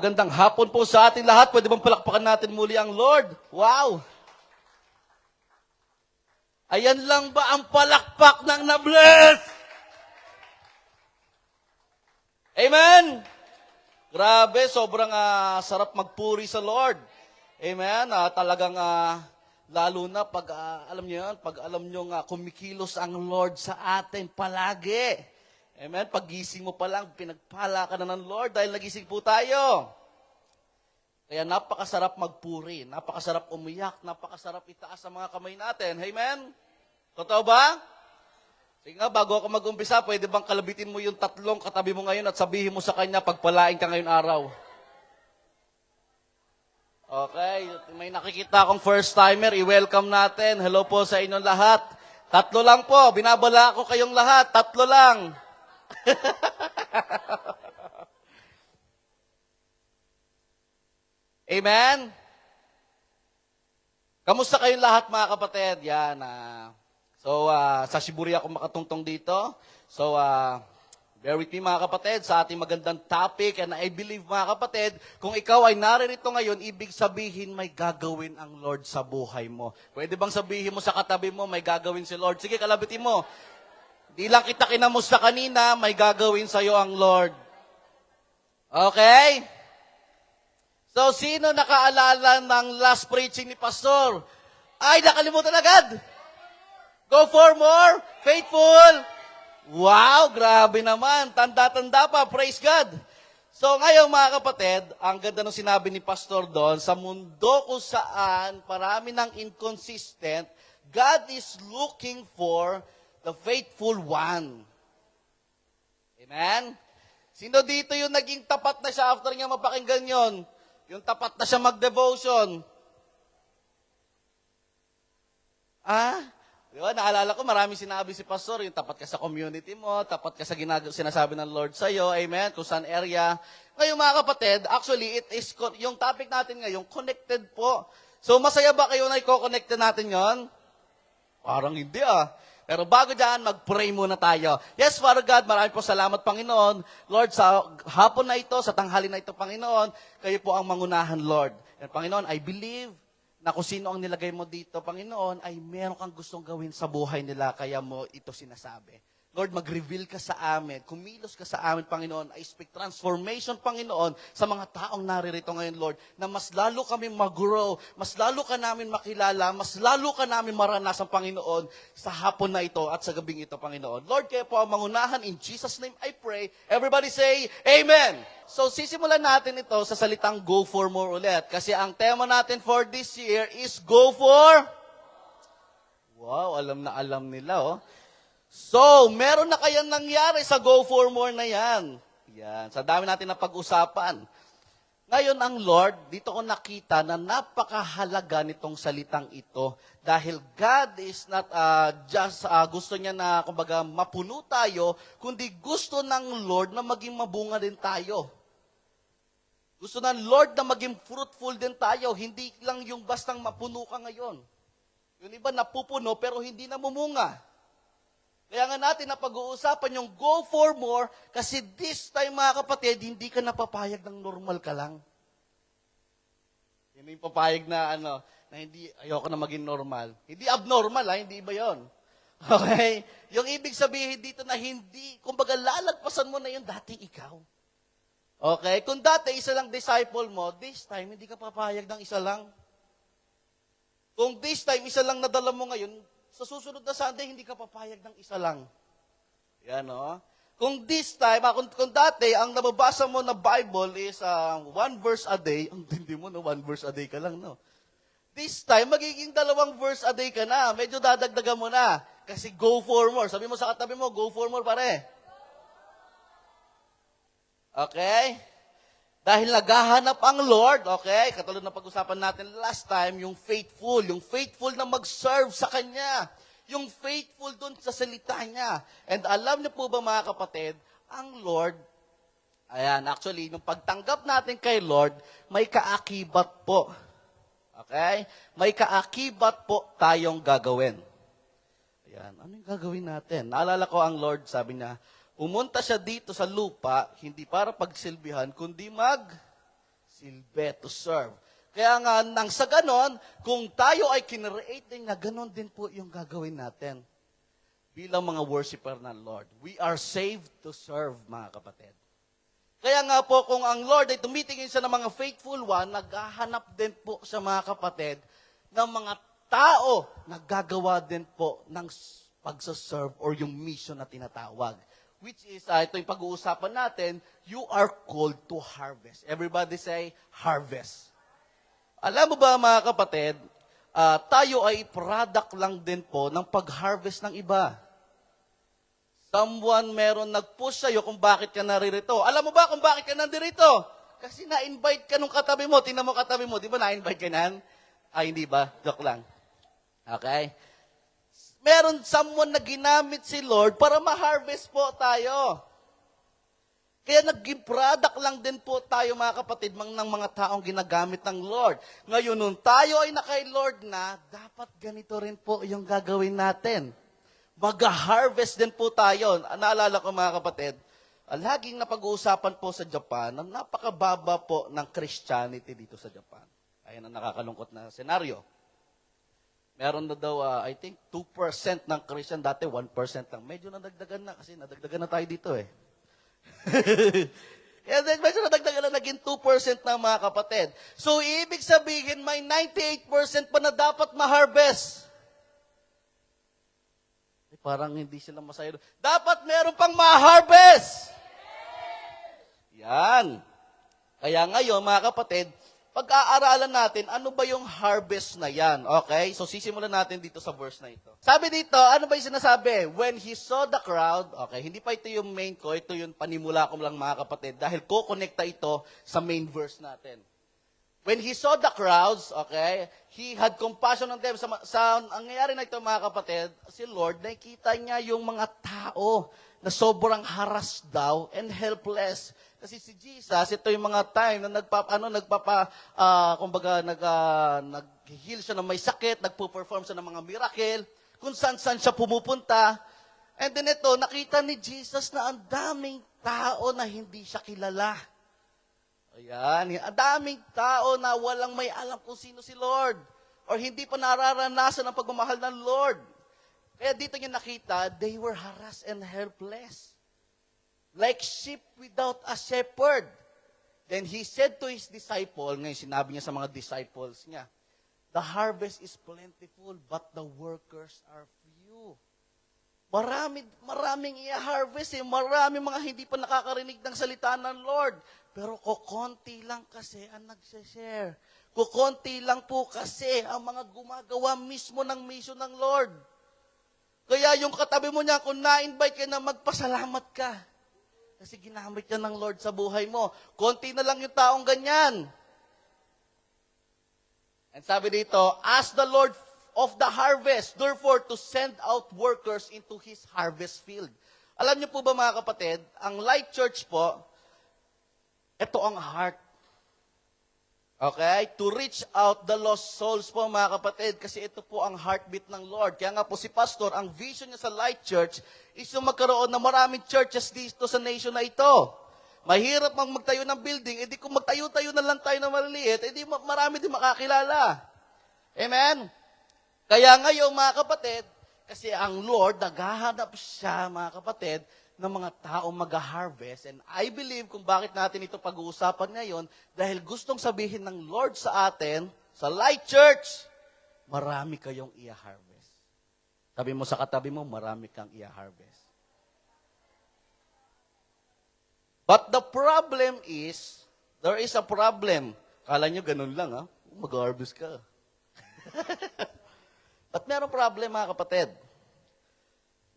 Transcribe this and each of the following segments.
Magandang hapon po sa ating lahat. Pwede bang palakpakan natin muli ang Lord? Wow! Ayan lang ba ang palakpak ng na-bless? Amen! Grabe, sobrang sarap magpuri sa Lord. Amen? Talagang lalo na pag alam niyo yan, pag alam niyo kumikilos ang Lord sa atin palagi. Amen? Paggising mo pa lang, pinagpala ka na ng Lord dahil nagising po tayo. Kaya napakasarap magpuri, napakasarap umiyak, napakasarap itaas ang mga kamay natin. Amen? Totoo ba? Sige nga, bago ako mag-umpisa, pwede bang kalabitin mo yung tatlong katabi mo ngayon at sabihin mo sa kanya, pagpalain ka ngayon araw. Okay, may nakikita akong first-timer, i-welcome natin. Hello po sa inyong lahat. Tatlo lang po, binabala ko kayong lahat, tatlo lang. Amen? Kamusta kayong lahat mga kapatid? Yan. Sa Shiburi ako makatungtong dito. Bear with me mga kapatid sa ating magandang topic. And I believe mga kapatid, kung ikaw ay naririto ngayon, ibig sabihin may gagawin ang Lord sa buhay mo. Pwede bang sabihin mo sa katabi mo, may gagawin si Lord? Sige, kalabitin mo. Di lang kita kinamusta kanina, may gagawin sa'yo ang Lord. Okay? So, sino nakaalala ng last preaching ni Pastor? Ay, nakalimutan agad! Go for more, faithful. Wow, grabe naman. Tanda-tanda pa, praise God. So ngayon mga kapatid, ang ganda ng sinabi ni Pastor doon, sa mundo kung saan marami ng inconsistent, God is looking for the faithful one. Amen? Sino dito yung naging tapat na siya after niya mapakinggan yon? Yung tapat na siya mag-devotion? Di ba? Naalala ko, marami sinabi si Pastor, yung tapat ka sa community mo, tapat ka sa sinasabi ng Lord sa'yo, amen, kung saan area. Ngayon mga kapatid, actually, yung topic natin ngayon, connected po. So, masaya ba kayo na i-connected natin yon? Parang hindi Pero bago dyan, mag-pray muna tayo. Yes, Father God, marami po salamat, Panginoon. Lord, sa hapon na ito, sa tanghali na ito, Panginoon, kayo po ang mangunahan, Lord. And Panginoon, I believe na kung sino ang nilagay mo dito, Panginoon, ay meron kang gustong gawin sa buhay nila, kaya mo ito sinasabi. Lord, mag-reveal ka sa amin, kumilos ka sa amin, Panginoon. I speak transformation, Panginoon, sa mga taong naririto ngayon, Lord, na mas lalo kami mag-grow, mas lalo ka namin makilala, mas lalo ka namin maranasan, Panginoon, sa hapon na ito at sa gabing ito, Panginoon. Lord, kayo po ang mangunahan. In Jesus' name I pray. Everybody say, Amen! So, sisimulan natin ito sa salitang go for more ulit. Kasi ang tema natin for this year is go for... Wow, alam na alam nila, So, meron na kayang nangyari sa go for more na yan. Yan, sa dami natin na pag-usapan. Ngayon, ang Lord, dito ko nakita na napakahalaga nitong salitang ito dahil God is not just gusto niya na, kumbaga, mapuno tayo, kundi gusto ng Lord na maging mabunga din tayo. Gusto ng Lord na maging fruitful din tayo, hindi lang yung bastang mapuno ka ngayon. Yung iba napupuno pero hindi namumunga. Kaya nga natin na pag-uusapan yung go for more kasi this time mga kapatid, hindi ka napapayag ng normal ka lang. Hindi yung papayag na na hindi, ayoko na maging normal. Hindi abnormal hindi iba yon. Okay? Yung ibig sabihin dito na hindi, kumbaga lalagpasan mo na yung dati ikaw. Okay? Kung dati isa lang disciple mo, this time hindi ka papayag ng isa lang. Kung this time isa lang nadala mo ngayon, sa susunod na Sunday, hindi ka papayag ng isa lang. Yan, Kung this time, kung dati, ang nababasa mo na Bible is one verse a day, ang dindi mo, one verse a day ka lang, This time, magiging 2 verse a day ka na. Medyo dadagdagan mo na. Kasi go for more. Sabi mo sa katabi mo, go for more, pare. Okay? Dahil naghahanap ang Lord, okay, katulad ng pag-usapan natin last time, yung faithful na mag-serve sa Kanya, yung faithful dun sa salita niya. And alam niyo po ba mga kapatid, ang Lord, actually, nung pagtanggap natin kay Lord, may kaakibat po. Okay? May kaakibat po tayong gagawin. Ano yung gagawin natin? Naalala ko ang Lord, sabi niya, pumunta siya dito sa lupa, hindi para pagsilbihan, kundi silbi, to serve. Kaya nga, nang sa ganon, kung tayo ay kinreate din na ganon din po yung gagawin natin bilang mga worshiper ng Lord. We are saved to serve, mga kapatid. Kaya nga po, kung ang Lord ay tumitingin siya ng mga faithful one, naghahanap din po sa mga kapatid ng mga tao na gagawa din po ng pagsaserve or yung mission na tinatawag. Which is, ito yung pag-uusapan natin, you are called to harvest. Everybody say, harvest. Alam mo ba mga kapatid, tayo ay product lang din po ng pag-harvest ng iba. Someone meron nag-push sa'yo kung bakit ka naririto. Alam mo ba kung bakit ka nandirito? Kasi na-invite ka nung katabi mo. Tingnan mo katabi mo. Di ba na-invite ka nan? Ay, hindi ba? Joke lang. Okay? Meron someone na ginamit si Lord para ma-harvest po tayo. Kaya nag-give product lang din po tayo mga kapatid ng mga taong ginagamit ng Lord. Ngayon, nung tayo ay nakay Lord na, dapat ganito rin po yung gagawin natin. Mag-harvest din po tayo. Naalala ko mga kapatid, laging napag-uusapan po sa Japan na napakababa po ng Christianity dito sa Japan. Ayan ang nakakalungkot na senaryo. Meron na daw, I think, 2% ng Christian. Dati, 1% lang. Medyo nadagdagan na kasi nadagdagan na tayo dito eh. Kaya medyo nadagdagan na naging 2% ng mga kapatid. So, ibig sabihin, may 98% pa na dapat ma-harvest. Parang hindi sila masaya. Dapat meron pang ma-harvest. Yan. Kaya ngayon, mga kapatid, pag-aaralan natin, ano ba yung harvest na yan? Okay? So, sisimulan natin dito sa verse na ito. Sabi dito, ano ba yung sinasabi? When he saw the crowd, okay, hindi pa ito yung main ko, ito yung panimula ko lang mga kapatid, dahil ko-connecta ito sa main verse natin. When he saw the crowds, okay, he had compassion on them. Sa nangyayari na ito mga kapatid, si Lord, nakikita niya yung mga tao na sobrang harass daw and helpless. Kasi si Jesus, ito yung mga time na nag-heal siya ng may sakit, nagpo-perform siya ng mga miracle, kung saan-saan siya pumupunta. And then ito, nakita ni Jesus na ang daming tao na hindi siya kilala. Ayan, ang daming tao na walang may alam kung sino si Lord or hindi pa nararanasan ang pagmamahal ng Lord. Kaya dito niya nakita, they were harassed and helpless. Like sheep without a shepherd. Then he said to his disciple, ngayon sinabi niya sa mga disciples niya, the harvest is plentiful, but the workers are few. Maraming i-harvest eh. Maraming mga hindi pa nakakarinig ng salita ng Lord. Pero kukonti lang kasi ang nagse-share. Kukonti lang po kasi ang mga gumagawa mismo ng mission ng Lord. Kaya yung katabi mo niya, kung na-invite ka na, magpasalamat ka. Kasi ginamit niya ng Lord sa buhay mo. Konti na lang yung taong ganyan. And sabi dito, ask the Lord of the harvest, therefore, to send out workers into His harvest field. Alam niyo po ba mga kapatid, ang Light Church po, ito ang heart. Okay? To reach out the lost souls po mga kapatid, kasi ito po ang heartbeat ng Lord. Kaya nga po si Pastor, ang vision niya sa Light Church is yung magkaroon ng maraming churches dito sa nation na ito. Mahirap magtayo ng building, edi kung magtayo-tayo na lang tayo na maliliit, edi marami din makakilala. Amen? Kaya ngayon mga kapatid, kasi ang Lord, naghahanap siya mga kapatid, ng mga taong mag-harvest. And I believe kung bakit natin ito pag-uusapan ngayon, dahil gustong sabihin ng Lord sa atin, sa Light Church, marami kayong i-harvest. Sabi mo sa katabi mo, marami kang i-harvest. But the problem is, there is a problem. Kala nyo ganun lang, ha? Mag-harvest ka. At merong problem, mga kapatid.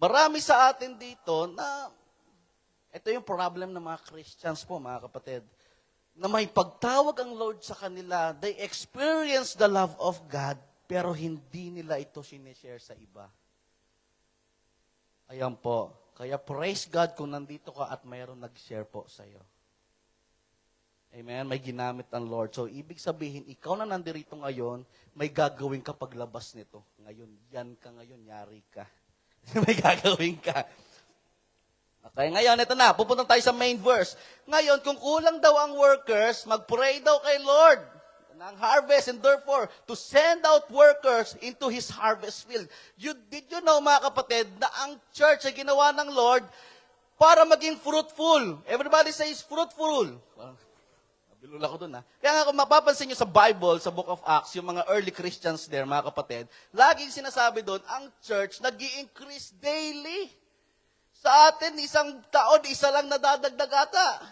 Marami sa atin dito na, ito yung problem ng mga Christians po, mga kapatid, na may pagtawag ang Lord sa kanila, they experience the love of God, pero hindi nila ito sinishare sa iba. Ayan po. Kaya praise God kung nandito ka at mayroon nag-share po sa iyo. Amen? May ginamit ang Lord. So, ibig sabihin, ikaw na nandirito ngayon, may gagawin ka paglabas nito. Ngayon, yan ka ngayon, yari ka. May gagawin ka. Okay, ngayon, ito na. Pupunta tayo sa main verse. Ngayon, kung kulang daw ang workers, mag-pray daw kay Lord ng harvest and therefore to send out workers into His harvest field. Did you know, mga kapatid, na ang church ay ginawa ng Lord para maging fruitful? Everybody says fruitful. Bilula ko dun, ha? Kaya nga kung mapapansin nyo sa Bible, sa Book of Acts, yung mga early Christians there, mga kapatid, laging sinasabi doon, ang church nag-i-increase daily. Sa atin, isang taon, isa lang nadadagdag ata.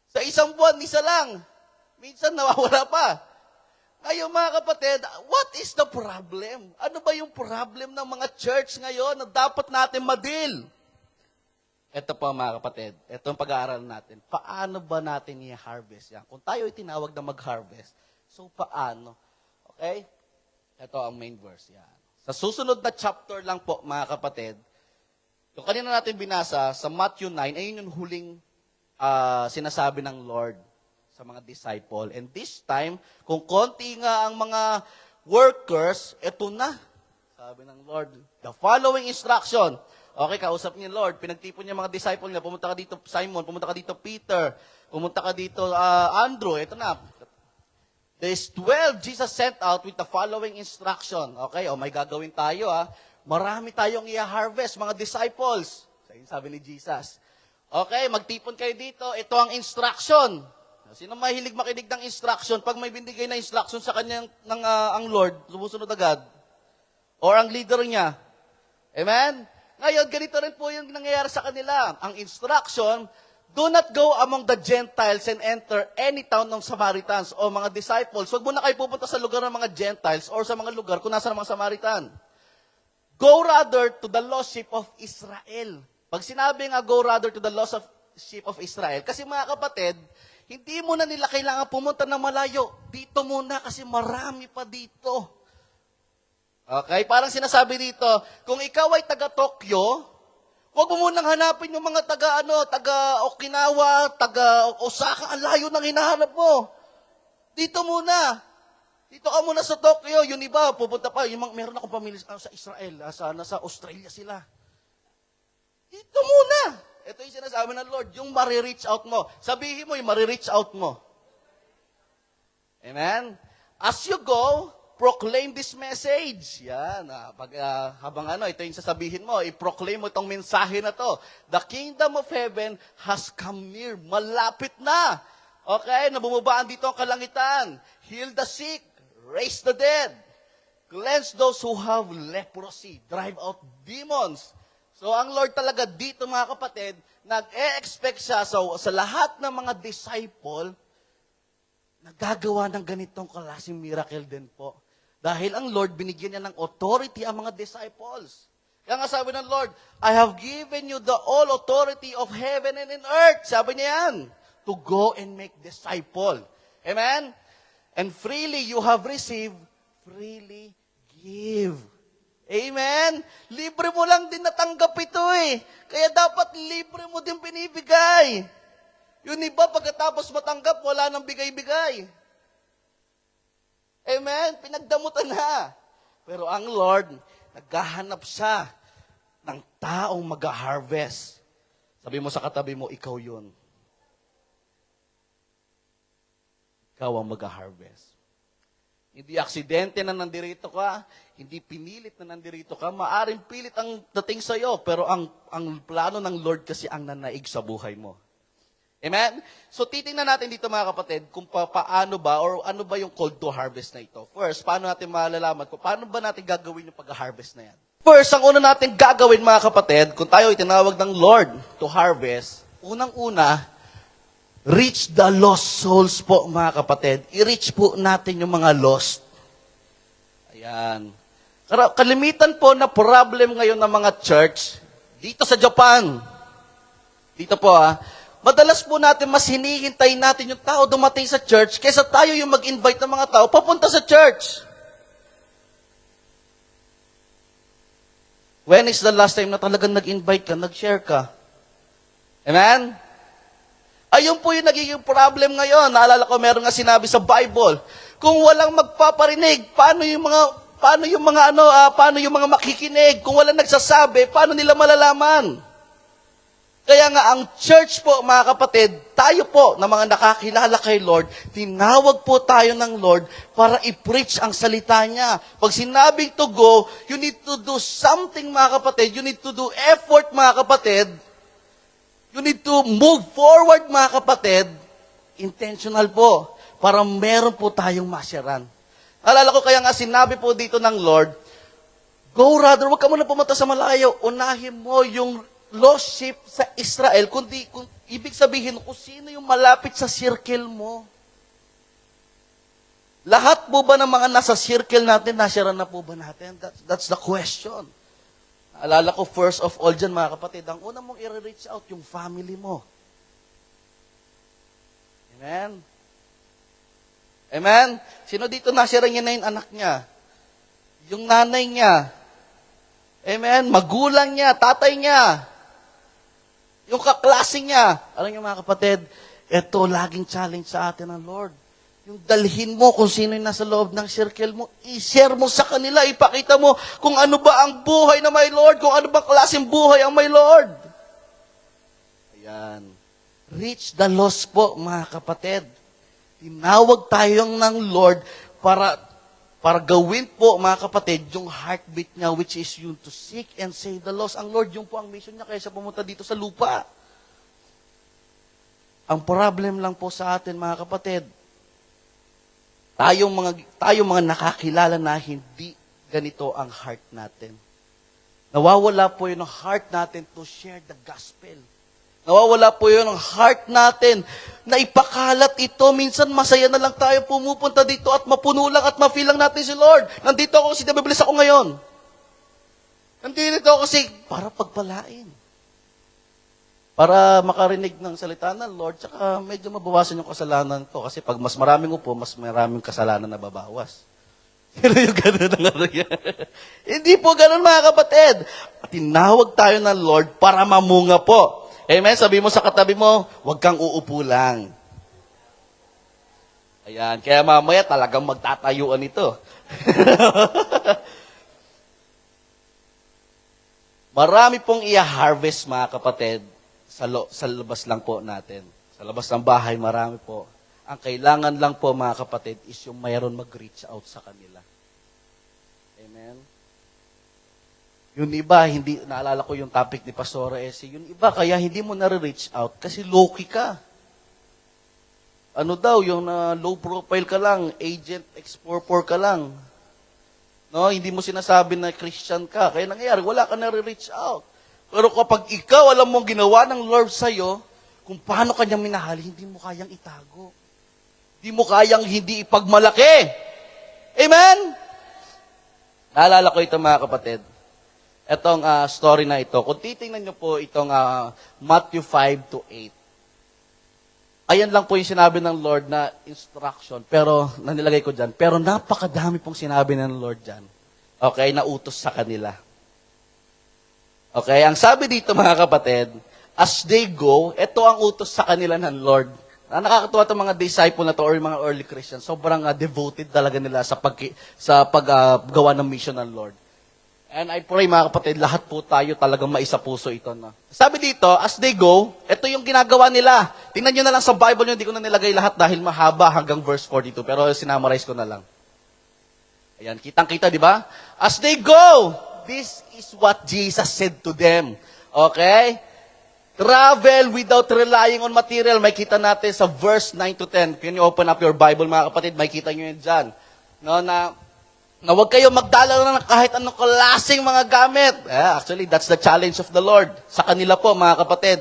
Sa isang buwan, isa lang. Minsan nawawala pa. Ngayon, mga kapatid, what is the problem? Ano ba yung problem ng mga church ngayon na dapat natin madil? Ito po, mga kapatid. Ito ang pag-aaral natin. Paano ba natin i-harvest yan? Kung tayo ay tinawag na mag-harvest, so paano? Okay? Ito ang main verse. Yan. Sa susunod na chapter lang po, mga kapatid, yung kanina natin binasa sa Matthew 9, ayun yung huling sinasabi ng Lord sa mga disciple. And this time, kung konti nga ang mga workers, eto na. Sabi ng Lord, the following instruction. Okay, kausap niya Lord, pinagtipon niya mga disciple niya, pumunta ka dito Simon, pumunta ka dito Peter, pumunta ka dito Andrew, eto na. These 12 Jesus sent out with the following instruction. Okay, may gagawin tayo Marami tayong i-harvest, mga disciples. Sabi ni Jesus. Okay, magtipon kayo dito, ito ang instruction. Sino mahilig makinig ng instruction? Pag may binigay na instruction sa kanya ang Lord, sumusunod agad. Or ang leader niya. Amen? Ngayon, ganito rin po yung nangyayari sa kanila. Ang instruction, do not go among the Gentiles and enter any town ng Samaritans o mga disciples. Huwag muna kayo pupunta sa lugar ng mga Gentiles or sa mga lugar kung nasa mga Samaritan. Go rather to the lost sheep of Israel. Pag sinabi nga, go rather to the lost sheep of Israel, kasi mga kapatid, hindi muna nila kailangan pumunta ng malayo. Dito muna kasi marami pa dito. Okay? Parang sinasabi dito, kung ikaw ay taga-Tokyo, huwag mo munang hanapin yung mga taga-Okinawa, taga-Osaka. Ang layo nang hinahanap mo. Dito muna. Dito ka muna sa Tokyo. Yung iba, pupunta pa. Meron akong pamilya sa Israel. Nasa Australia sila. Dito muna. Ito yung sinasabi ng Lord, yung marireach out mo. Sabihin mo yung marireach out mo. Amen? As you go, proclaim this message. Yan. Habang ito yung sasabihin mo, i-proclaim mo itong mensahe na to. The kingdom of heaven has come near. Malapit na. Okay? Nabumubaan dito ang kalangitan. Heal the sick. Raise the dead. Cleanse those who have leprosy. Drive out demons. So, ang Lord talaga dito, mga kapatid, nag-e-expect siya sa lahat ng mga disciple na gagawa ng ganitong klaseng miracle din po. Dahil ang Lord, binigyan niya ng authority ang mga disciples. Kaya nga sabi ng Lord, I have given you the all authority of heaven and in earth. Sabi niya yan, to go and make disciple. Amen? And freely you have received, freely give. Amen? Libre mo lang din natanggap ito Kaya dapat libre mo din binibigay. Yung iba, pagkatapos matanggap, wala nang bigay-bigay. Amen? Pinagdamutan na. Pero ang Lord, naghahanap siya ng taong mag-harvest. Sabi mo sa katabi mo, ikaw yun. Ikaw ang mag-harvest. Hindi aksidente na nandirito ka, hindi pinilit na nandirito ka, maaring pilit ang dating sa'yo, pero ang plano ng Lord kasi ang nanaig sa buhay mo. Amen? So titingnan natin dito mga kapatid kung paano ba or ano ba yung call to harvest na ito. First, paano natin malalaman kung paano ba natin gagawin yung pag-harvest na yan? First, ang una natin gagawin mga kapatid, kung tayo ay tinawag ng Lord to harvest, unang-una, reach the lost souls po, mga kapatid. I-reach po natin yung mga lost. Ayan. Kalimitan po na problem ngayon ng mga church, dito sa Japan. Dito po madalas po natin mas hinihintay natin yung tao dumating sa church kaysa tayo yung mag-invite ng mga tao papunta sa church. When is the last time na talagang nag-invite ka, nag-share ka? Amen? Ayun po yung nagiging problem ngayon. Naalala ko, meron nga sinabi sa Bible, kung walang magpaparinig, paano yung mga makikinig? Kung walang nagsasabi, paano nila malalaman? nga ang church po, mga kapatid, tayo po na mga nakakilala kay Lord, tinawag po tayo ng Lord para i-preach ang salita niya. Pag sinabing to go, you need to do something, mga kapatid. You need to do effort, mga kapatid. You need to move forward, mga kapatid. Intentional po, para meron po tayong masyaran. Alala ko kaya nga sinabi po dito ng Lord, go rather, huwag ka muna pumunta sa malayo. Unahin mo yung lost sheep sa Israel, kung ibig sabihin, kung sino yung malapit sa circle mo. Lahat po ba ng mga nasa circle natin, nasyaran na po ba natin? That's the question. Alala ko, first of all dyan, mga kapatid, ang una mong i-reach out, yung family mo. Amen? Amen? Sino dito nasyaran niya na yung anak niya? Yung nanay niya? Amen? Magulang niya, tatay niya? Yung kaklase niya. Alam niyo mga kapatid, ito laging challenge sa atin ng Lord. Yung dalhin mo kung sino yung nasa loob ng circle mo, i-share mo sa kanila, ipakita mo kung ano ba ang buhay na may Lord, kung ano ba klaseng buhay ang may Lord. Ayan. Reach the lost po, mga kapatid. Tinawag tayong ng Lord para gawin po, mga kapatid, yung heartbeat niya, which is yun, to seek and save the lost. Ang Lord, yung po ang mission niya, kaya siya pumunta dito sa lupa. Ang problem lang po sa atin, mga kapatid, tayong mga nakakilala na hindi ganito ang heart natin. Nawawala po yun ang heart natin to share the gospel. Nawawala po yun ang heart natin na ipakalat ito. Minsan masaya na lang tayo pumupunta dito at mapuno lang at ma-feel lang natin si Lord. Nandito ako kasi nabibilis ako ngayon. Nandito ako kasi para pagpalain. Para makarinig ng salita ng Lord, tsaka medyo mabawasan yung kasalanan ko. Kasi pag mas maraming upo, mas maraming kasalanan na babawas. Pero yung gano'n ang hindi po gano'n, mga kapatid. Tinawag tayo ng Lord para mamunga po. Amen? Sabi mo sa katabi mo, huwag kang uupo lang. Ayan. Kaya mamaya talagang magtatayuan ito. Marami pong i-harvest, mga kapatid, sa labas lang po natin. Sa labas ng bahay, marami po. Ang kailangan lang po, mga kapatid, is yung mayroon mag-reach out sa kanila. Amen? Yung iba, hindi, naalala ko yung topic ni Pastora Essie, yung iba, kaya hindi mo na-reach out kasi low-key ka. Ano daw, yung low profile ka lang, agent exporter ka lang. No, hindi mo sinasabi na Christian ka. Kaya nangyayari, wala ka na-reach out. Pero kapag ikaw, alam mo, ginawa ng Lord sa'yo, kung paano kanya minahal, hindi mo kayang itago. Hindi mo kayang hindi ipagmalaki. Amen? Naalala ko ito, mga kapatid. Itong story na ito, kung titingnan nyo po itong Matthew 5-8, ayan lang po yung sinabi ng Lord na instruction, pero nanilagay ko dyan, pero napakadami pong sinabi ng Lord dyan. Okay, na utos sa kanila. Okay, ang sabi dito, mga kapatid, as they go, ito ang utos sa kanila ng Lord. Nakakatuwa itong mga disciple na to or mga early Christians, sobrang devoted talaga nila sa paggawa ng mission ng Lord. And I pray, mga kapatid, lahat po tayo talagang maisa puso ito. No? Sabi dito, as they go, ito yung ginagawa nila. Tingnan nyo na lang sa Bible nyo, hindi ko na nilagay lahat dahil mahaba hanggang verse 42, pero sinamarize ko na lang. Ayan, kitang-kita, di ba? As they go, this is what Jesus said to them. Okay? Travel without relying on material. May kita natin sa verse 9-10. Can you open up your Bible, mga kapatid? May kita nyo yun dyan. No, na huwag kayo magdala ng kahit anong klaseng mga gamit. Actually, that's the challenge of the Lord. Sa kanila po, mga kapatid.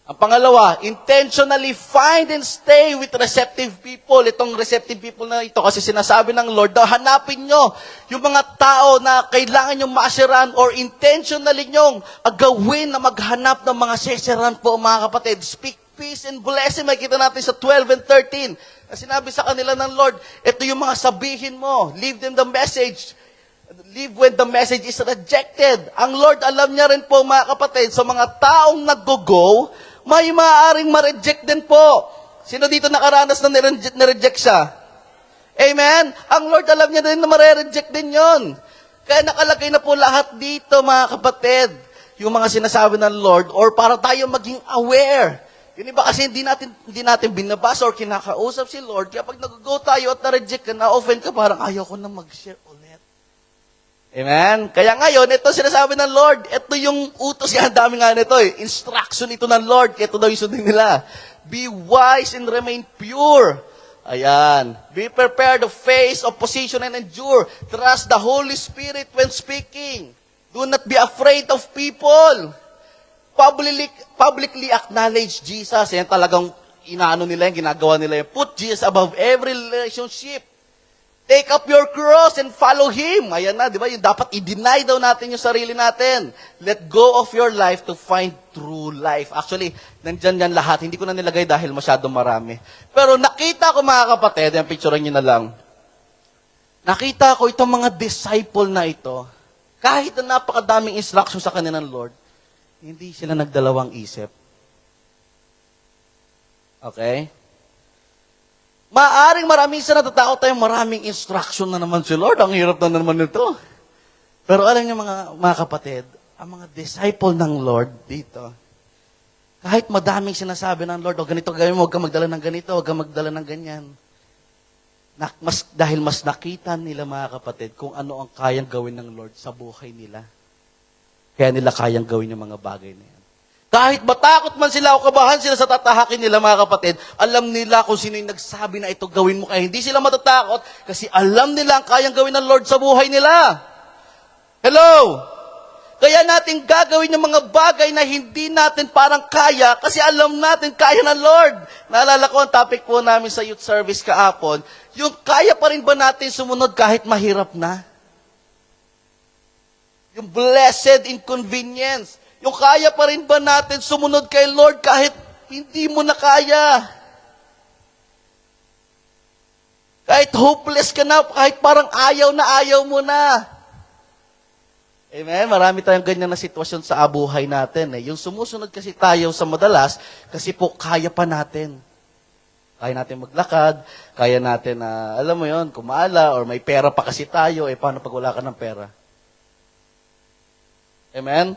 Ang pangalawa, intentionally find and stay with receptive people. Itong receptive people na ito, kasi sinasabi ng Lord, hanapin nyo yung mga tao na kailangan nyong maasyaran or intentionally nyong gawin na maghanap ng mga sesyaran po, mga kapatid. Speak peace and blessing. Makikita natin sa 12 and 13. Na sinabi sa kanila ng Lord, ito yung mga sabihin mo. Leave them the message. Leave when the message is rejected. Ang Lord, alam niya rin po, mga kapatid, sa mga taong nag-go, may maaaring ma-reject din po. Sino dito nakaranas na nireject siya? Amen? Ang Lord, alam niya din na ma-reject din yon. Kaya nakalagay na po lahat dito, mga kapatid. yung mga sinasabi ng Lord or para tayo maging aware. Yun iba kasi hindi natin binabasa or kinakausap si Lord. Kaya pag nag-go tayo at na-reject ka, na-offend ka, parang ayaw ko na mag-share ulit. Amen? Kaya ngayon, ito sinasabi ng Lord, ito yung utos niya, ang dami nga nito eh. Instruction ito ng Lord, ito daw yung sundin nila. Be wise and remain pure. Ayan. Be prepared to face opposition and endure. Trust the Holy Spirit when speaking. Do not be afraid of people. Publicly acknowledge Jesus. Yan talagang inaano nila yan, ginagawa nila yan. Put Jesus above every relationship. Take up your cross and follow Him. Ayan na, di ba? Yung dapat i-deny daw natin yung sarili natin. Let go of your life to find true life. Actually, nandyan yan lahat. Hindi ko na nilagay dahil masyadong marami. Pero nakita ko mga kapatid, yung picture nyo na lang. Nakita ko itong mga disciple na ito, kahit na napakadaming instruction sa kanilang Lord, hindi sila nagdalawang isip. Okay? Maaring maraming sa natatakot tayo, maraming instruction na naman si Lord. Ang hirap na naman nito. Pero alam niyo mga kapatid, ang mga disciple ng Lord dito, kahit madaming sinasabi ng Lord, o ganito gawin mo, huwag ka magdala ng ganito, huwag ka magdala ng ganyan. Dahil mas nakita nila mga kapatid kung ano ang kayang gawin ng Lord sa buhay nila. Kaya nila kayang gawin yung mga bagay na yan. Kahit matakot man sila o kabahan sila sa tatahakin nila, mga kapatid, alam nila kung sino yung nagsabi na ito gawin mo. Kaya hindi sila matatakot kasi alam nila ang kayang gawin ng Lord sa buhay nila. Hello? Kaya natin gagawin yung mga bagay na hindi natin parang kaya kasi alam natin kaya ng Lord. Naalala ko ang topic po namin sa youth service kahapon, yung kaya pa rin ba natin sumunod kahit mahirap na? Yung blessed inconvenience. Yung kaya pa rin ba natin sumunod kay Lord kahit hindi mo na kaya? Kahit hopeless ka na, kahit parang ayaw mo na. Amen? Marami tayong ganyan na sitwasyon sa buhay natin. Yung sumusunod kasi tayo sa madalas, kasi po kaya pa natin. Kaya natin maglakad, kaya natin, alam mo yon, kumala, or may pera pa kasi tayo, paano pag wala ka ng pera? Amen?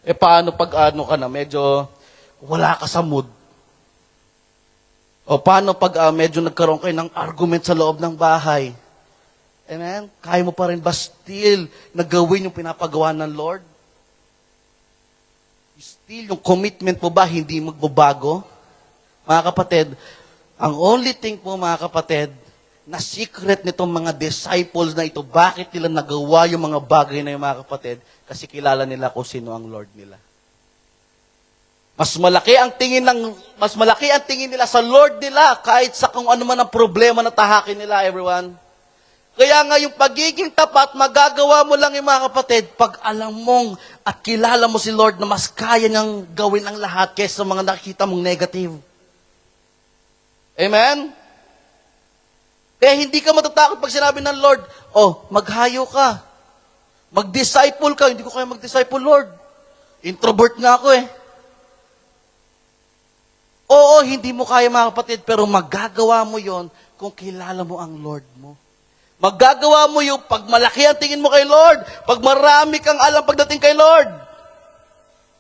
Paano pag ka na, medyo wala ka sa mood? O paano pag medyo nagkaroon kayo ng argument sa loob ng bahay? Amen? Kaya mo pa rin ba still na gawin yung pinapagawa ng Lord? Still, yung commitment mo ba hindi magbabago? Mga kapatid, ang only thing po mga kapatid, na secret nitong mga disciples na ito, bakit nila nagawa yung mga bagay na yung mga kapatid? Kasi kilala nila kung sino ang Lord nila. Mas malaki ang tingin nila sa Lord nila kahit sa kung ano man ang problema na tahakin nila, everyone. Kaya nga yung pagiging tapat, magagawa mo lang yung mga kapatid pag alam mong at kilala mo si Lord na mas kaya niyang gawin ang lahat kaysa mga nakikita mong negative. Amen? Kaya hindi ka matatakot pag sinabi ng Lord, maghayo ka. Mag-disciple ka. Hindi ko kaya mag-disciple, Lord. Introvert nga ako eh. Oo, hindi mo kaya mga kapatid, pero magagawa mo yon kung kilala mo ang Lord mo. Magagawa mo yung pag malaki ang tingin mo kay Lord, pag marami kang alam pagdating kay Lord,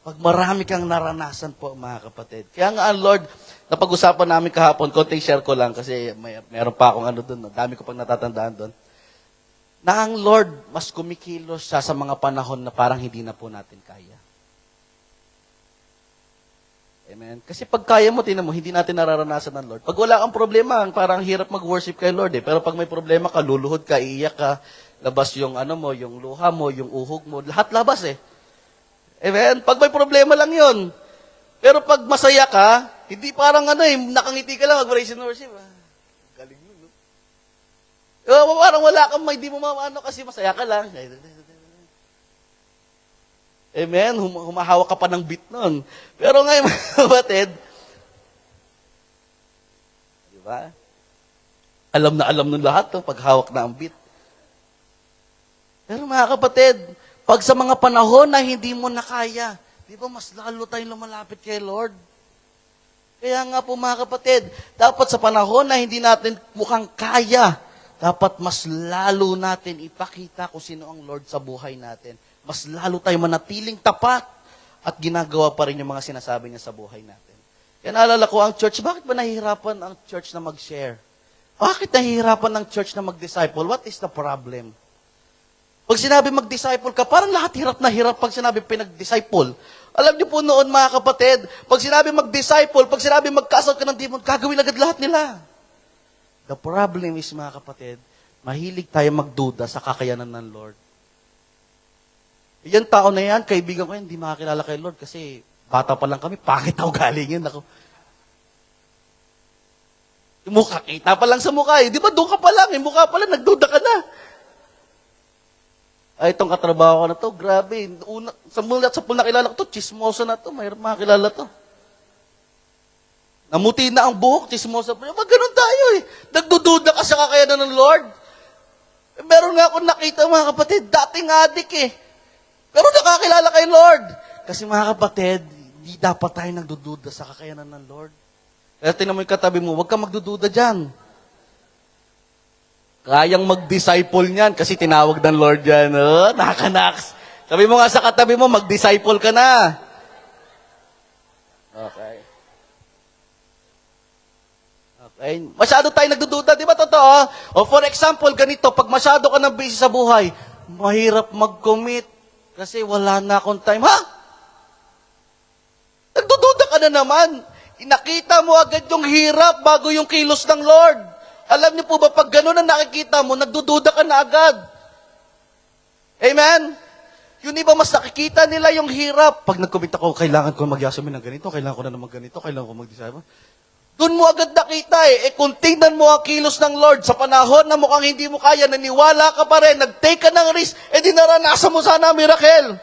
pag marami kang naranasan po mga kapatid. Kaya nga ang Lord, napag-usapan namin kahapon, konting share ko lang kasi meron pa akong doon, dami ko pang natatandaan doon, na ang Lord, mas kumikilos siya sa mga panahon na parang hindi na po natin kaya. Amen? Kasi pag kaya mo, tinan mo, hindi natin nararanasan ng Lord. Pag wala kang problema, parang hirap mag-worship kay Lord eh. Pero pag may problema ka, luluhod ka, iiyak ka, labas yung yung luha mo, yung uhog mo, lahat labas eh. Amen? Pag may problema lang yun. Pero pag masaya ka, hindi parang nakangiti ka lang, mag-praise and worship. Galing mo, no? Parang wala kang, hindi mo kasi masaya ka lang. Amen? Humahawak ka pa ng beat nun. Pero ngayon, mga kapatid, di ba? Alam na alam nun lahat, paghawak na ang beat. Pero mga kapatid, pag sa mga panahon na hindi mo na kaya, di ba mas lalo tayong lumalapit kay Lord? Kaya nga po mga kapatid, dapat sa panahon na hindi natin mukhang kaya, dapat mas lalo natin ipakita kung sino ang Lord sa buhay natin. Mas lalo tayong manatiling tapat. at ginagawa pa rin yung mga sinasabi niya sa buhay natin. Kaya naalala ko ang church, bakit ba nahihirapan ang church na mag-share? Bakit nahihirapan ng church na mag-disciple? What is the problem? Pag sinabi mag-disciple ka, parang lahat hirap na hirap pag sinabi pinag-disciple. Alam niyo po noon mga kapatid, pag sinabi mag-disciple, pag sinabi mag-cast out ka ng demon, gagawin agad lahat nila. The problem is mga kapatid, mahilig tayo magduda sa kakayanan ng Lord. Yan tao na yan, kaibigan ko yan, hindi makakilala kay Lord kasi bata pa lang kami, pangit ako galing yun. Ako. Yung mukha, kita pa lang sa mukha eh. Di ba doon ka pa lang, yung mukha pa lang, nagduda ka na. Ay, itong katrabaho ko na to, grabe. Sa pool nakilala ko to, chismosa na to, mahirap makakilala to. Namuti na ang buhok, chismosa pa. Ganun tayo eh. Nagdududa ka sa kakayanan ng Lord. Meron nga akong nakita mga kapatid, dating adik eh. Pero nakakilala kay Lord. Kasi mga kapatid, hindi dapat tayo nagdududa sa kakayanan ng Lord. Kaya tingnan mo yung katabi mo, huwag kang magdududa dyan. Kayang mag-disciple niyan kasi tinawag ng Lord yan. Oh, nakanaks. Sabi mo nga sa katabi mo, mag-disciple ka na. Okay. Okay. Masyado tayo nagdududa, di ba totoo? O for example, ganito, pag masyado ka nang busy sa buhay, mahirap mag-commit. Kasi wala na akong time. Ha? Nagdududa ka na naman. Inakita mo agad yung hirap bago yung kilos ng Lord. Alam niyo po ba, pag gano'n ang nakikita mo, nagdududa ka na agad. Amen? Yung iba, mas nakikita nila yung hirap. Pag nag-commit ako, kailangan ko magyasumi ng ganito, kailangan ko na naman ganito, kailangan ko mag-disciple. Doon mo agad nakita eh. Kung tingnan mo ang kilos ng Lord sa panahon na mukhang hindi mo kaya, naniwala ka pa rin, nag-take ka ng risk, di naranasan mo sana ang miracle.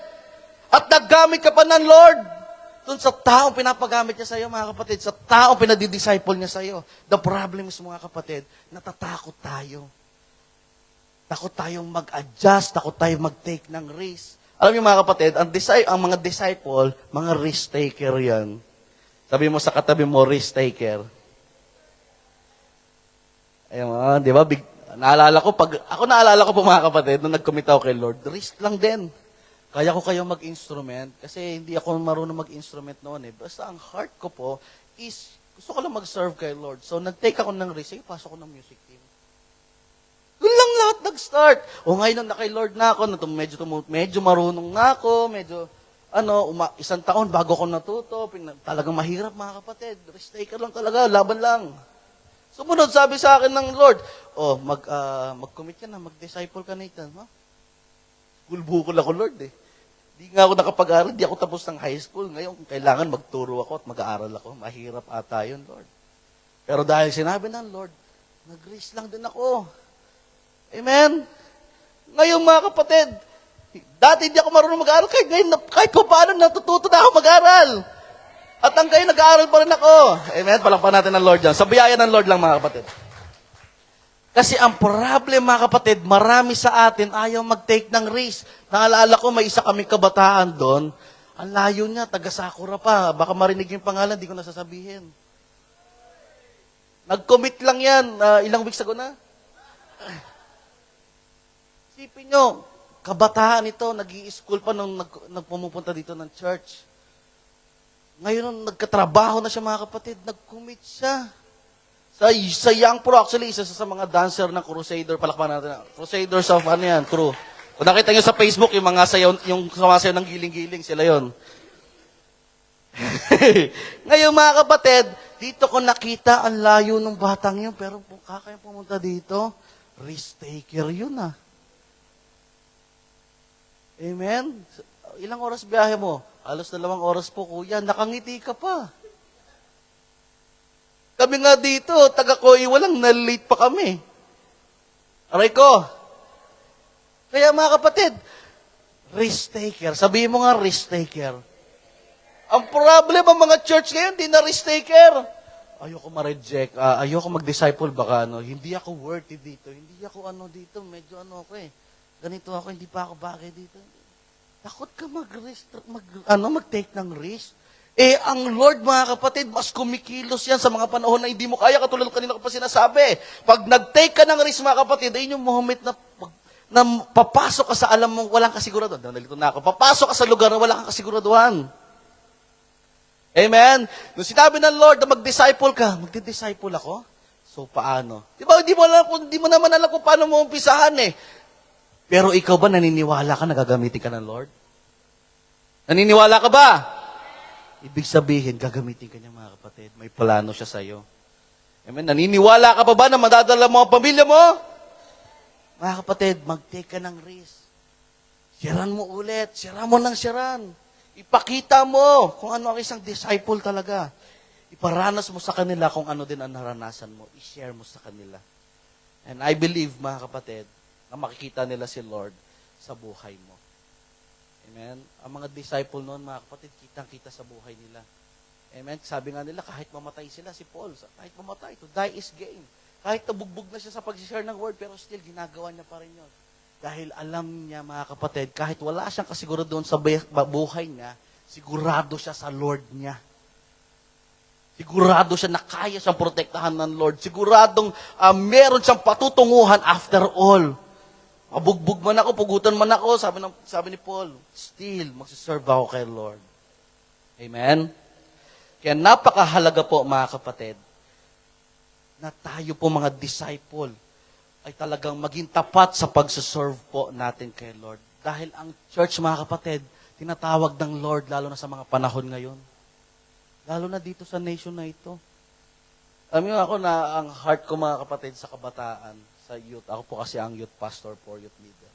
At naggamit ka pa ng Lord. Doon sa taong pinapagamit niya sa iyo, mga kapatid, sa taong pinadidisciple niya sa iyo. The problem is, mga kapatid, natatakot tayo. Takot tayong mag-adjust, takot tayong mag-take ng risk. Alam niyo mga kapatid, ang mga disciple, mga risk taker yan. Sabi mo sa katabi mo, risk taker. Ayun, di ba? Naalala ko po mga kapatid, nung nag-commit ako kay Lord, risk lang din. Kaya ko kayong mag-instrument, kasi hindi ako marunong mag-instrument noon eh. Basta ang heart ko po is, gusto ko lang mag-serve kay Lord. So, nag-take ako ng risk, pasok ko ng music team. Doon lang lahat nag-start. O ngayon na kay Lord na ako, medyo marunong na ako, isang taon bago ako natuto, talagang mahirap mga kapatid. Risk taker lang talaga, laban lang. Sumunod, sabi sa akin ng Lord, mag-commit ka na, mag-disciple ka na ito. Huh? Bukol ako, Lord eh. Di nga ako nakapag-aral, di ako tapos ng high school. Ngayon, kailangan magturo ako at mag-aaral ako. Mahirap ata yun, Lord. Pero dahil sinabi ng Lord, nag-risk lang din ako. Amen? Ngayon mga kapatid, dati hindi ako marunong mag-aaral. Kahit pa paano natututo na ako mag-aaral. At hanggang nag-aaral pa rin ako. Amen? Palakpan natin ng Lord dyan. Sa biyaya ng Lord lang mga kapatid. Kasi ang problem mga kapatid, marami sa atin ayaw mag-take ng risk. Naalala ko, may isa kaming kabataan doon. Ang layo niya, taga Sakura pa. Baka marinig yung pangalan, di ko nasasabihin. Nag-commit lang yan. Ilang weeks ago na? Isipin nyo, kabataan ito, nag-i-school pa nung nagpumupunta dito ng church. Ngayon, nagkatrabaho na siya mga kapatid, nag-commit siya. Sa Young Pro, actually, isa sa mga dancer ng Crusader, palakpan natin, Crusaders of crew. Kung nakita nyo sa Facebook, yung mga sayaw, yung sumasayaw ng giling-giling, sila yon. Ngayon mga kapatid, dito ko nakita ang layo ng batang yun, pero kung kakaya pumunta dito, risk taker yun ah. Amen? Ilang oras biyahe mo? Alos 2 oras po, kuya. Nakangiti ka pa. Kami nga dito, taga-Koy, walang na-late pa kami. Aray ko. Kaya mga kapatid, risk taker. Sabihin mo nga, risk taker. Ang problem ang mga church ngayon, di na risk taker. Ayoko ma-reject, ayoko mag-disciple baka hindi ako worthy dito, hindi ako dito, medyo ako eh. Ganito ako, hindi pa ako bagay dito. Takot ka mag-take ng risk. Ang Lord, mga kapatid, mas kumikilos yan sa mga panahon na hindi mo kaya, katulad kanina ko pa sinasabi. Pag nag-take ka ng risk, mga kapatid, ayun yung moment na papasok ka sa alam mo, walang kasiguraduhan. Nalito na ako. Papasok ka sa lugar na walang kasiguraduhan. Amen? Nung sinabi ng Lord na mag-disciple ka, magdi-disciple ako? So, paano? Di ba, di mo naman alam kung paano mo umpisahan eh. Pero ikaw ba naniniwala ka na gagamitin ka ng Lord? Naniniwala ka ba? Ibig sabihin, gagamitin ka niya mga kapatid. May plano siya sa'yo. Amen? Naniniwala ka pa ba na madadala mo ang pamilya mo? Mga kapatid, mag-take ka ng risk. Sharean mo ulit. Share mo ng sharean. Ipakita mo kung ano ang isang disciple talaga. Iparanas mo sa kanila kung ano din ang naranasan mo. I-share mo sa kanila. And I believe, mga kapatid, na makikita nila si Lord sa buhay mo. Amen? Ang mga disciple noon, mga kapatid, kitang-kita sa buhay nila. Amen? Sabi nga nila, kahit mamatay sila, si Paul, kahit mamatay, to die is gain. Kahit nabugbog na siya sa pag-share ng word, pero still, ginagawa niya pa rin yun. Dahil alam niya, mga kapatid, kahit wala siyang kasiguro doon sa buhay niya, sigurado siya sa Lord niya. Sigurado siya na kaya siyang protektahan ng Lord. Siguradong meron siyang patutunguhan after all. Mabugbog man ako, pugutan man ako, sabi ni Paul, still, magsiserve ako kay Lord. Amen? Kaya napakahalaga po, mga kapatid, na tayo po mga disciple ay talagang maging tapat sa pagsiserve po natin kay Lord. Dahil ang church, mga kapatid, tinatawag ng Lord lalo na sa mga panahon ngayon. Lalo na dito sa nation na ito. Alam niyo ako na ang heart ko, mga kapatid, sa kabataan, sa youth. Ako po kasi ang youth pastor for youth leader.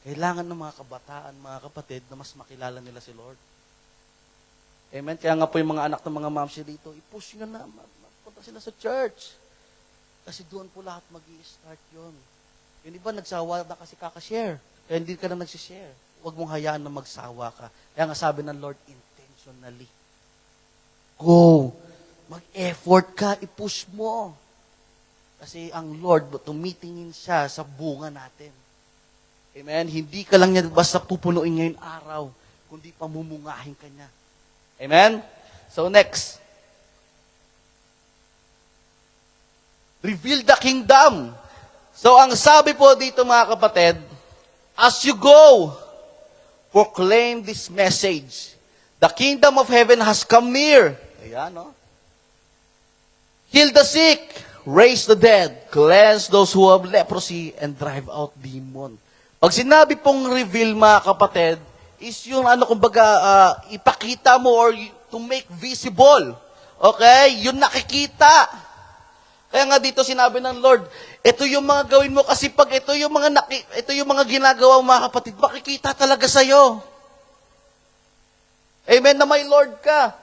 Kailangan ng mga kabataan, mga kapatid, na mas makilala nila si Lord. Amen? Kaya nga po yung mga anak ng mga mamsi dito, i-push nyo na, punta sila sa church. Kasi doon po lahat mag-i-start yun. Yung iba, nagsawa na kasi kakashare. Kaya hindi ka na nagsishare. Huwag mong hayaan na magsawa ka. Kaya nga sabi ng Lord, intentionally. Go. Mag-effort ka, i-push mo. Kasi ang Lord, tumitingin siya sa bunga natin. Amen? Hindi ka lang niya basta pupunuin ngayon araw, kundi pamumungahin ka niya. Amen? So next. Reveal the kingdom. So ang sabi po dito, mga kapatid, as you go, proclaim this message. The kingdom of heaven has come near. Ayan, no? Heal the sick, raise the dead, cleanse those who have leprosy, and drive out demon. Pag sinabi pong reveal, mga kapatid, is yung kumbaga, ipakita mo or to make visible. Okay? Yung nakikita. Kaya nga dito sinabi ng Lord, ito yung mga gawin mo kasi pag ito yung mga ginagawa mo, mga kapatid, makikita talaga sa'yo. Amen, na may Lord ka.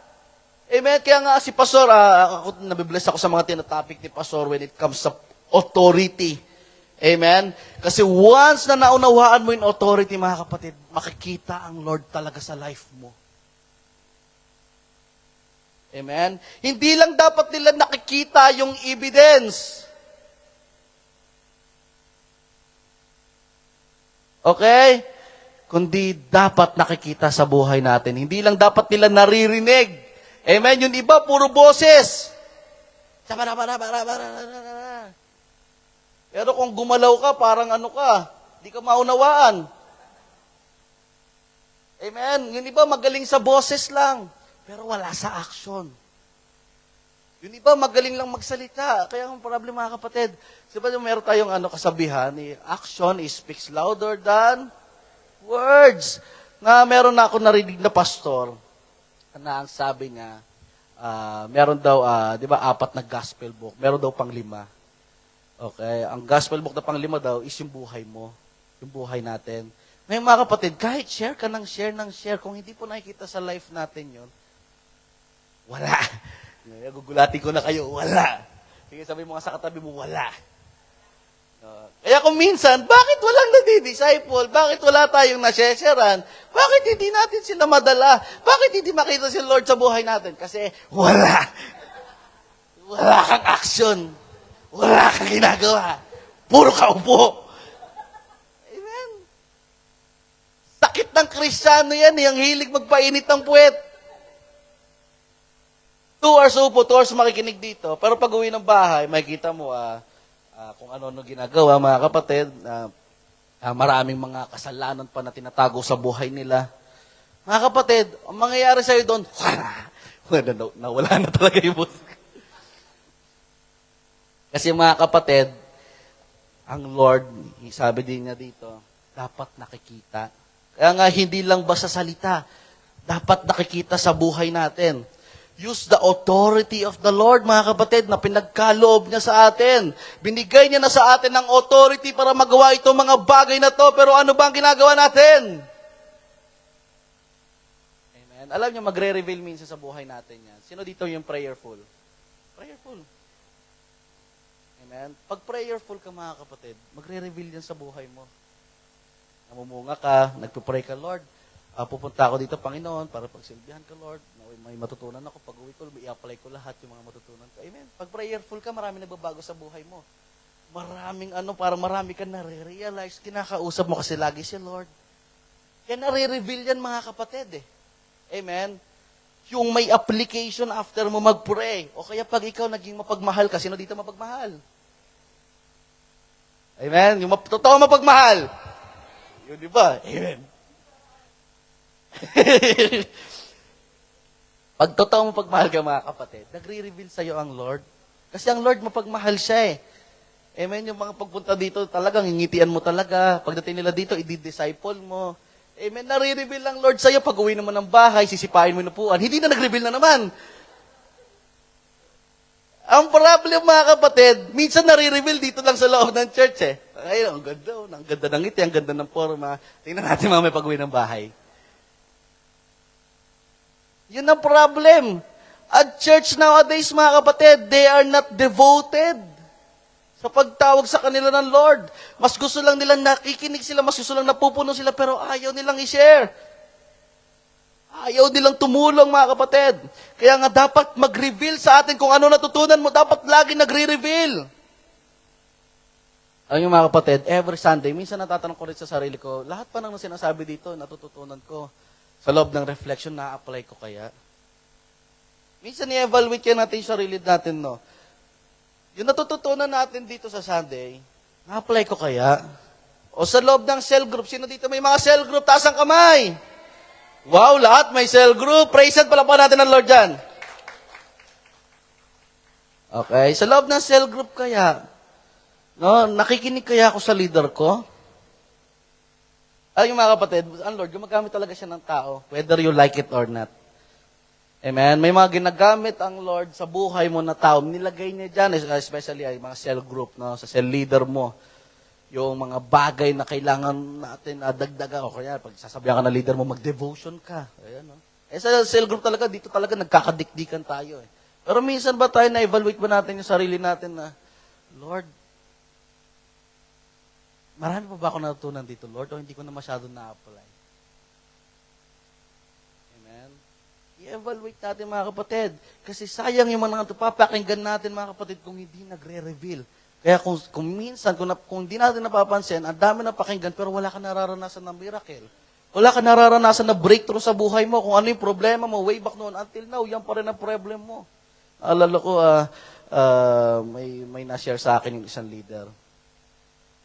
Amen, kaya nga si Pastor, ako nabibless ako sa mga tinatopic ni Pastor when it comes sa authority. Amen? Kasi once na naunawaan mo yung authority, mga kapatid, makikita ang Lord talaga sa life mo. Amen? Hindi lang dapat nila nakikita yung evidence. Okay? Kundi dapat nakikita sa buhay natin. Hindi lang dapat nila naririnig. Amen? Yung iba, puro boses. Pero kung gumalaw ka, parang di ka maunawaan. Amen? Yung iba, magaling sa boses lang. Pero wala sa action. Yung iba, magaling lang magsalita. Kaya ang problem, mga kapatid, diba meron tayong kasabihan, action speaks louder than words. Na meron na ako narinig na pastor, na ang sabi niya, meron daw, di ba, 4 na gospel book. Meron daw 5. Okay? Ang gospel book na 5 daw is yung buhay mo. Yung buhay natin. Ngayon, mga kapatid, kahit share ka ng share, kung hindi po nakikita sa life natin yun, wala. Gugulatin ko na kayo, wala. Sige, sabi mo nga sa katabi mo, wala. Kaya kung minsan, bakit walang nadi-disciple? Bakit wala tayong nasesharan? Bakit hindi natin sila madala? Bakit hindi makita si Lord sa buhay natin? Kasi wala. Wala kang action. Wala kang ginagawa. Puro kaupo. Amen. Sakit ng Kristiyano yan, yung hilig magpainit ng puwet. 2 hours upo, 2 hours makikinig dito. Pero pag uwi ng bahay, makikita mo kung ano-ano ginagawa, mga kapatid. Maraming mga kasalanan pa na tinatago sa buhay nila. Mga kapatid, ang mangyayari sa'yo doon, Nawala na talaga yung boses. Kasi mga kapatid, ang Lord, sabi din niya dito, dapat nakikita. Kaya nga, hindi lang ba sa salita, dapat nakikita sa buhay natin. Use the authority of the Lord, mga kapatid, na pinagkaloob niya sa atin. Binigay niya na sa atin ng authority para magawa itong mga bagay na to. Pero ano ba ang ginagawa natin? Amen. Alam niyo, magre-reveal minsan sa buhay natin yan. Sino dito yung prayerful? Prayerful. Amen. Pag prayerful ka, mga kapatid, magre-reveal yan sa buhay mo. Namumunga ka, nagpupray ka, Lord, pupunta ako dito, Panginoon, para pagsilbihan ka, Lord. May matutunan ako. Pag uwi ko, i-apply ko lahat yung mga matutunan ko. Amen. Pag prayerful ka, marami nagbabago sa buhay mo. Parang marami ka nare-realize. Kinakausap mo kasi lagi si Lord. Kaya nare-reveal yan, mga kapatid, eh. Amen. Yung may application after mo mag-pray. O kaya pag ikaw naging mapagmahal ka, sino dito mapagmahal? Amen. Yung totoo mapagmahal. Yun, di ba? Amen. Pag totoo mo pagmahal ka, mga kapatid, nagre-reveal sa'yo ang Lord. Kasi ang Lord, mapagmahal siya eh. Amen, yung mga pagpunta dito, talagang ngingitian mo talaga. Pagdating nila dito, i-disciple mo. Amen, nare-reveal ang Lord sa'yo. Pag uwi naman ng bahay, sisipain mo yung upuan. Hindi na nag-reveal na naman. Ang problem, mga kapatid, minsan nare-reveal dito lang sa loob ng church eh. Ay, ang ganda ng ngiti, ang ganda ng forma. Tingnan natin mamaya pag uwi ng bahay. Yun ang problem. At church nowadays, mga kapatid, they are not devoted sa pagtawag sa kanila ng Lord. Mas gusto lang nilang nakikinig sila, mas gusto lang napupuno sila, pero ayaw nilang i-share. Ayaw nilang tumulong, mga kapatid. Kaya nga dapat mag-reveal sa atin kung ano natutunan mo. Dapat lagi nagre-reveal. Ayun mga kapatid, every Sunday, minsan natatanong ko rin sa sarili ko, lahat pa ng sinasabi dito, natututunan ko. Sa loob ng reflection, na-apply ko kaya? Minsan i-evaluate kaya natin yung sarili natin, no? Yung natututunan natin dito sa Sunday, na-apply ko kaya? O sa loob ng cell group, sino dito may mga cell group? Taas ang kamay! Wow, lahat may cell group. Praise and palapakan natin ang Lord dyan. Okay, sa loob ng cell group kaya, no, nakikinig kaya ako sa leader ko? Ay, yung mga kapatid, ang Lord, gumagamit talaga siya ng tao, whether you like it or not. Amen? May mga ginagamit ang Lord sa buhay mo na tao. Nilagay niya dyan, especially ay mga cell group, no, sa cell leader mo. Yung mga bagay na kailangan natin dagdagan. O kaya, pag sasabihan ka na leader mo, mag-devotion ka. Ayan, no? Eh, sa cell group talaga, dito talaga nagkakadikdikan tayo. Eh. Pero minsan ba tayo na-evaluate ba natin yung sarili natin na, Lord, marami pa ba ako natutunan dito, Lord, o hindi ko na masyado na-apply? Amen? I-evaluate natin, mga kapatid. Kasi sayang yung mga papakinggan natin, mga kapatid, kung hindi nagre-reveal. Kaya kung minsan, kung hindi natin napapansin, ang dami na pakinggan, pero wala ka nararanasan ng miracle. Wala ka nararanasan na breakthrough sa buhay mo. Kung ano yung problema mo, way back noon, until now, yan pa rin ang problem mo. Alala ko, may na-share sa akin yung isang leader.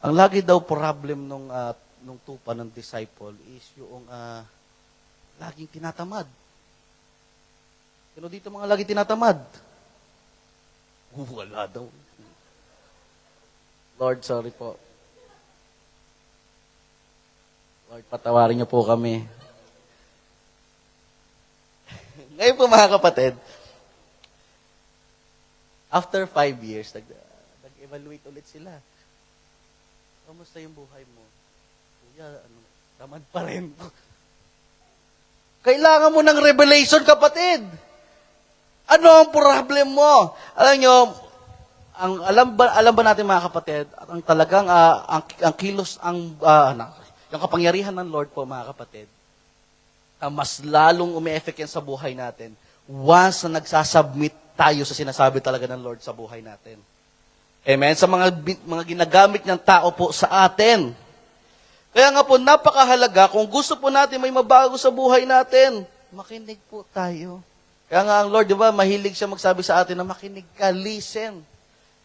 Ang lagi daw problem nung tupa ng disciple is yung laging tinatamad. Sino dito mga laging tinatamad? Wala daw. Lord, sorry po. Lord, patawarin niyo po kami. Ngayon po mga kapatid, after 5 years, nag-evaluate ulit sila. Kamusta yung buhay mo? Kuya, tamad pa rin. Kailangan mo ng revelation, kapatid. Ano ang problem mo? Alam nyo, alam ba natin mga kapatid, ang talagang, ang kilos, yung kapangyarihan ng Lord po mga kapatid, mas lalong umi-effect yan sa buhay natin once na nagsasubmit tayo sa sinasabi talaga ng Lord sa buhay natin. Amen? Sa mga ginagamit niyang tao po sa atin. Kaya nga po, napakahalaga, kung gusto po natin may mabago sa buhay natin, makinig po tayo. Kaya nga ang Lord, di ba, mahilig siya magsabi sa atin na makinig ka, listen.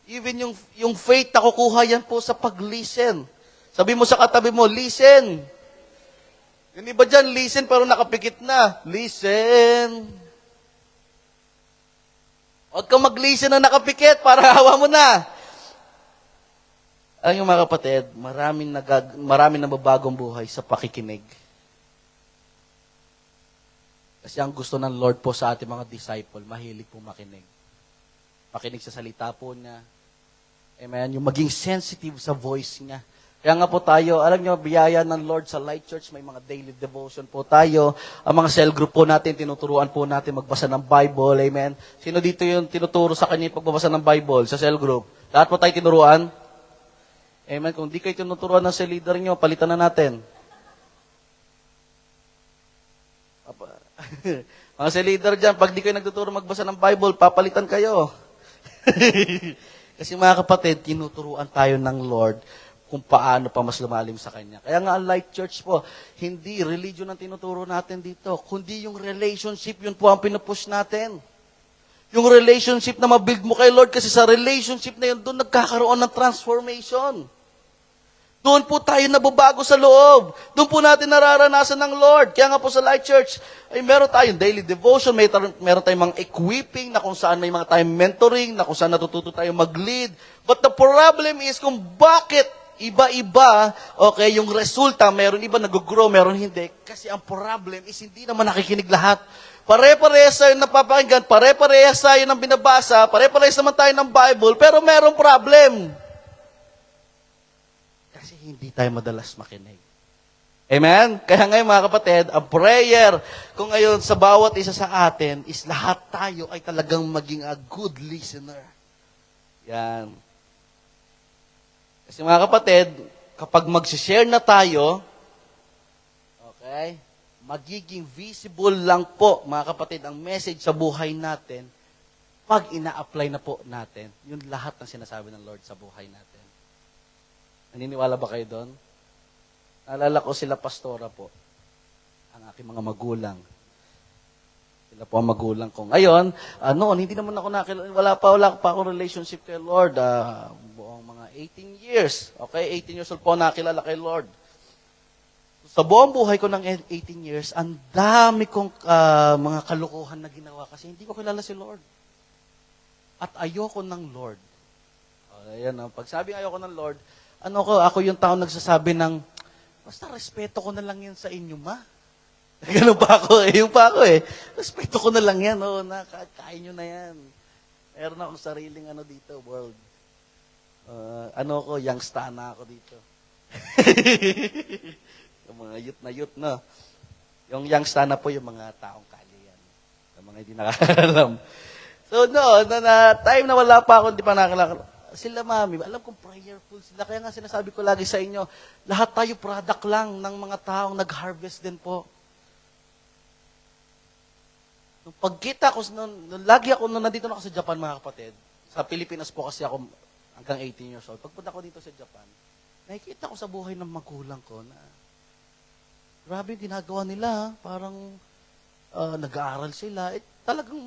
Even yung faith na kukuha yan po sa pag-listen. Sabi mo sa katabi mo, listen. Yung iba dyan, listen pero nakapikit na. Listen. Huwag kang mag-listen na nakapikit para hawa mo na. Alam niyo mga kapatid, maraming nababagong buhay sa pakikinig. Kasi ang gusto ng Lord po sa ating mga disciple, mahilig po makinig. Makinig sa salita po niya. Amen. Yung maging sensitive sa voice niya. Kaya nga po tayo, alam niyo, biyaya ng Lord sa Light Church, may mga daily devotion po tayo. Ang mga cell group po natin, tinuturuan po natin magbasa ng Bible. Amen. Sino dito yung tinuturo sa kanya yung pagbabasa ng Bible sa cell group? Lahat po tayo tinuruan? Amen. Kung di kayo tinuturuan ng cell leader niyo, palitan na natin. Mga cell leader dyan, pag di kayo nagtuturo magbasa ng Bible, papalitan kayo. Kasi mga kapatid, tinuturuan tayo ng Lord kung paano pa mas lumalim sa Kanya. Kaya nga ang Light Church po, hindi religion ang tinuturo natin dito, kundi yung relationship, yun po ang pinupush natin. Yung relationship na mabuild mo kay Lord, kasi sa relationship na yun, doon nagkakaroon ng transformation. Doon po tayo nababago sa loob. Doon po natin nararanasan ng Lord. Kaya nga po sa Light Church, ay meron tayong daily devotion, meron tayong mga equipping, na kung saan may mga tayong mentoring, na kung saan natututo tayo mag-lead. But the problem is kung bakit iba-iba, okay, yung resulta, meron iba nag-grow, meron hindi. Kasi ang problem is hindi naman nakikinig lahat. Pare-parehas tayo napapakinggan, pare-parehas tayo ng binabasa, pare-parehas naman tayo ng Bible, pero merong problem. Kasi hindi tayo madalas makinig. Amen? Kaya ngayon mga kapatid, ang prayer kung ngayon sa bawat isa sa atin is lahat tayo ay talagang maging a good listener. Yan. Kasi mga kapatid, kapag mag-share na tayo, okay, magiging visible lang po, mga kapatid, ang message sa buhay natin pag ina-apply na po natin yung lahat ng sinasabi ng Lord sa buhay natin. Naniniwala ba kayo doon? Naalala ko sila pastora po, ang aking mga magulang. Sila po ang magulang ko. Ngayon, noon, hindi naman ako wala pa akong relationship kay Lord. Buong mga 18 years. Okay, 18 years old po nakilala kay Lord. Sa buong buhay ko ng 18 years, ang dami kong mga kalokohan na ginawa kasi hindi ko kilala si Lord. At ayoko ng Lord. Ayan, pag sabi ayoko ng Lord, ako yung tao nagsasabi ng, basta respeto ko na lang yan sa inyo, ma. Ganun pa ako yung pa ako respeto ko na lang yan, kain nyo na yan. Meron akong sariling dito, world. Youngsta na ako dito. Yung mga youth, no? Yung youngsta na po, yung mga taong kalye yan. Yung mga hindi nakakalam. So, na time na wala pa ako, hindi pa nakakala. Sila, mami, alam kong prayerful sila. Kaya nga sinasabi ko lagi sa inyo, lahat tayo product lang ng mga taong nag-harvest din po. Nung pagkita ko, lagi ako, nandito na ako sa Japan, mga kapatid. Sa Pilipinas po kasi ako hanggang 18 years old. Pagpunta ko dito sa Japan, nakikita ko sa buhay ng magulang ko na grabe yung ginagawa nila. Parang nag-aaral sila. Talagang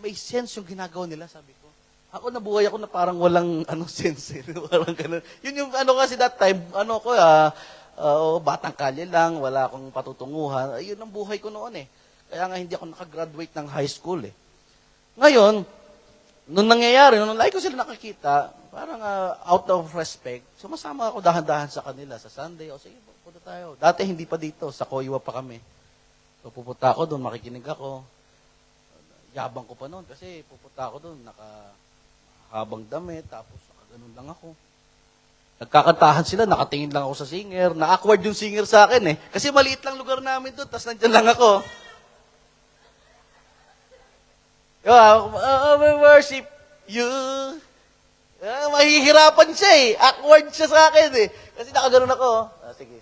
may sense yung ginagawa nila, sabi ko. Ako nabuhay ako na parang walang sense. Parang ganun. Yun yung kasi that time, batang kalye lang, wala akong patutunguhan. Yun ang buhay ko noon Kaya nga hindi ako nakagraduate ng high school Ngayon, nung nangyayari, nung lagi ko sila nakakita, parang out of respect, sumasama ako dahan-dahan sa kanila sa Sunday. Sige, punta tayo. Dati hindi pa dito, sa Koiwa pa kami. So pupunta ako doon, makikinig ako. Yabang ko pa noon kasi pupunta ako doon, nakahabang damit, tapos nakaganon lang ako. Nagkakantahan sila, nakatingin lang ako sa singer. Na-awkward yung singer sa akin Kasi maliit lang lugar namin doon, tapos nandyan lang ako. We worship you. Mahihirapan siya Awkward siya sa akin Kasi nakaganon ako. Sige.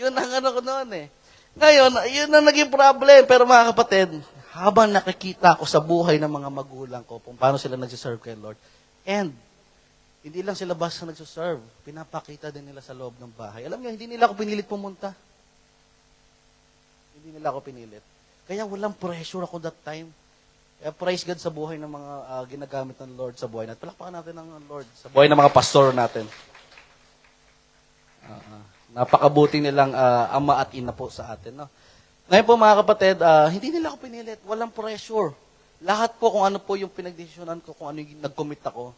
Yun ang ko noon Ngayon, yun ang naging problem. Pero mga kapatid, habang nakikita ko sa buhay ng mga magulang ko, kung paano sila nagsiserve kay Lord, and hindi lang sila basta nagsiserve, pinapakita din nila sa loob ng bahay. Alam niyo, hindi nila ako pinilit pumunta. Hindi nila ako pinilit. Kaya walang pressure ako that time. Kaya praise God sa buhay ng mga ginagamit ng Lord sa buhay natin. Palakpakan natin ng Lord sa buhay ng mga pastor natin. Napakabuti nilang ama at ina po sa atin. No? Ngayon po mga kapatid, hindi nila ako pinilit. Walang pressure. Lahat po kung ano po yung pinagdesisyonan ko, kung ano yung nag-commit ako,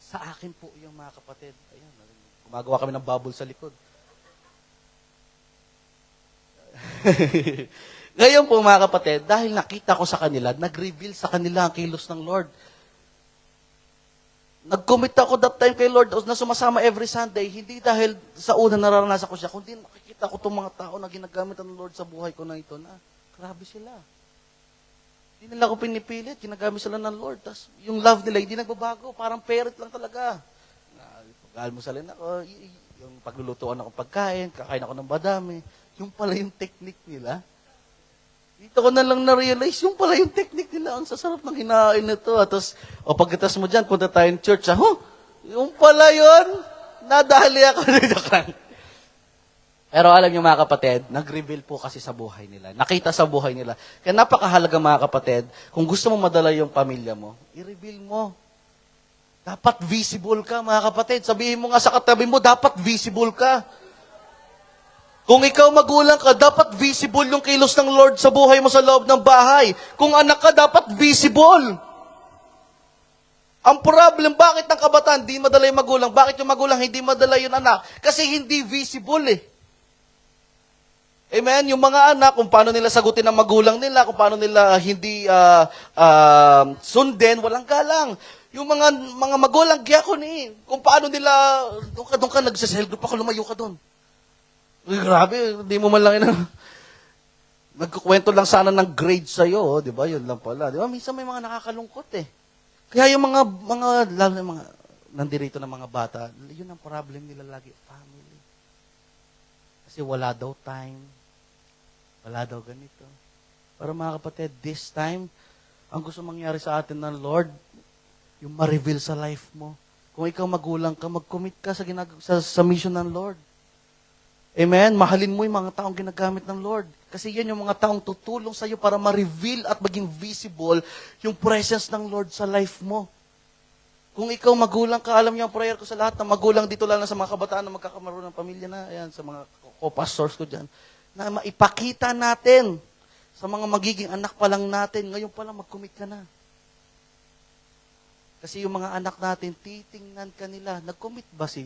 sa akin po yung mga kapatid. Ayan, gumagawa kami ng bubble sa likod. Ngayon po mga kapatid, dahil nakita ko sa kanila, nag-reveal sa kanila ang kilos ng Lord. Nag-commit ako that time kay Lord na sumasama every Sunday, hindi dahil sa una nararanasan ko siya, kundi nakikita ko itong mga tao na ginagamit ng Lord sa buhay ko na ito na, grabe sila. Hindi nila ako pinipilit, ginagamit sila ng Lord. Tapos yung love nila, hindi nagbabago, parang parent lang talaga. Pag-almusalin ako, yung paglulutuan ako pagkain, kakain ako ng madami, yung pala yung technique nila. Dito ko na lang na-realize, yung pala yung technique nila, ang sasarap ng hinain nito. Tapos, pagkatas mo dyan, punta tayong church, yung pala yun, nadali ako. Pero alam niyo mga kapatid, nag-reveal po kasi sa buhay nila. Nakita sa buhay nila. Kaya napakahalaga mga kapatid, kung gusto mo madala yung pamilya mo, i-reveal mo. Dapat visible ka mga kapatid. Sabihin mo nga sa katabi mo, dapat visible ka. Kung ikaw magulang ka, dapat visible yung kilos ng Lord sa buhay mo sa loob ng bahay. Kung anak ka, dapat visible. Ang problem, bakit ng kabataan hindi madala yung magulang? Bakit yung magulang hindi madala yung anak? Kasi hindi visible eh. Amen? Yung mga anak, kung paano nila sagutin ang magulang nila, kung paano nila hindi sundin, walang galang. Yung mga magulang, gyakon eh. Kung paano nila, doon ka nagsasahel group ako, lumayo ka doon. Uy, grabe, hindi mo man lang nagkukwento lang sana ng grade sa'yo, di ba? Yun lang pala. Di ba? Minsan may mga nakakalungkot eh. Kaya yung lalo na mga, nandirito ng mga bata, yun ang problem nila lagi, family. Kasi wala daw time. Wala daw ganito. Pero mga kapatid, this time, ang gusto mangyari sa atin ng Lord, yung ma-reveal sa life mo. Kung ikaw magulang ka, mag-commit ka sa mission ng Lord. Amen? Mahalin mo yung mga taong ginagamit ng Lord. Kasi yan yung mga taong tutulong sa iyo para ma-reveal at maging visible yung presence ng Lord sa life mo. Kung ikaw magulang ka, alam niyo ang prayer ko sa lahat ng magulang dito, lalo na sa mga kabataan na magkakaroon ng pamilya na, ayan, sa mga co-pastors ko dyan, na maipakita natin sa mga magiging anak pa lang natin, ngayon pa lang mag-commit ka na. Kasi yung mga anak natin, titingnan ka nila, nag-commit ba si,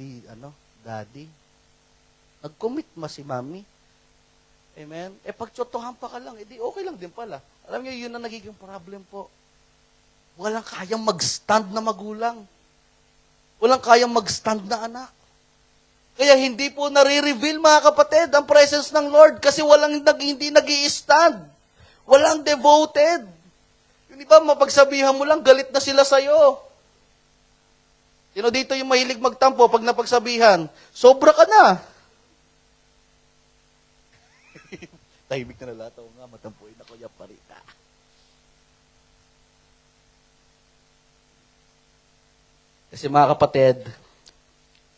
daddy? Nag-commit ba si mami? Amen? Pagtsotohan pa ka lang, edi okay lang din pala. Alam niyo, yun ang nagiging problem po. Walang kayang mag-stand na magulang. Walang kayang mag-stand na anak. Kaya hindi po nare-reveal, mga kapatid, ang presence ng Lord kasi hindi nag-i-stand. Walang devoted. Yung iba, mapagsabihan mo lang, galit na sila sa'yo. Sino dito yung mahilig magtampo pag napagsabihan? Sobra ka na. Tahimik na lahat. Nga, matampuin ako, yaparita. Kasi mga kapatid,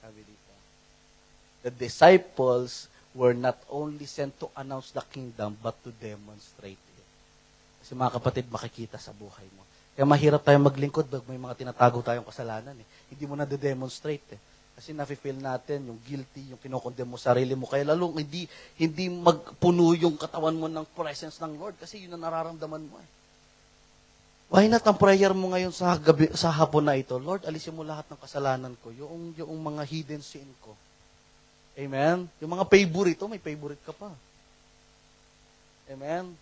sabi dito, the disciples were not only sent to announce the kingdom, but to demonstrate it. Kasi mga kapatid, makikita sa buhay mo. Kaya mahirap tayong maglingkod pag may mga tinatago tayong kasalanan. Hindi mo na de-demonstrate Kasi nafe-feel natin yung guilty, yung kinokondem mo sarili mo. Kaya lalong hindi magpuno yung katawan mo ng presence ng Lord kasi yun ang nararamdaman mo Why not ang prayer mo ngayon sa hapon na ito? Lord, alisin mo lahat ng kasalanan ko, yung mga hidden sin ko. Amen? Yung mga favorite, may favorite ka pa. Amen?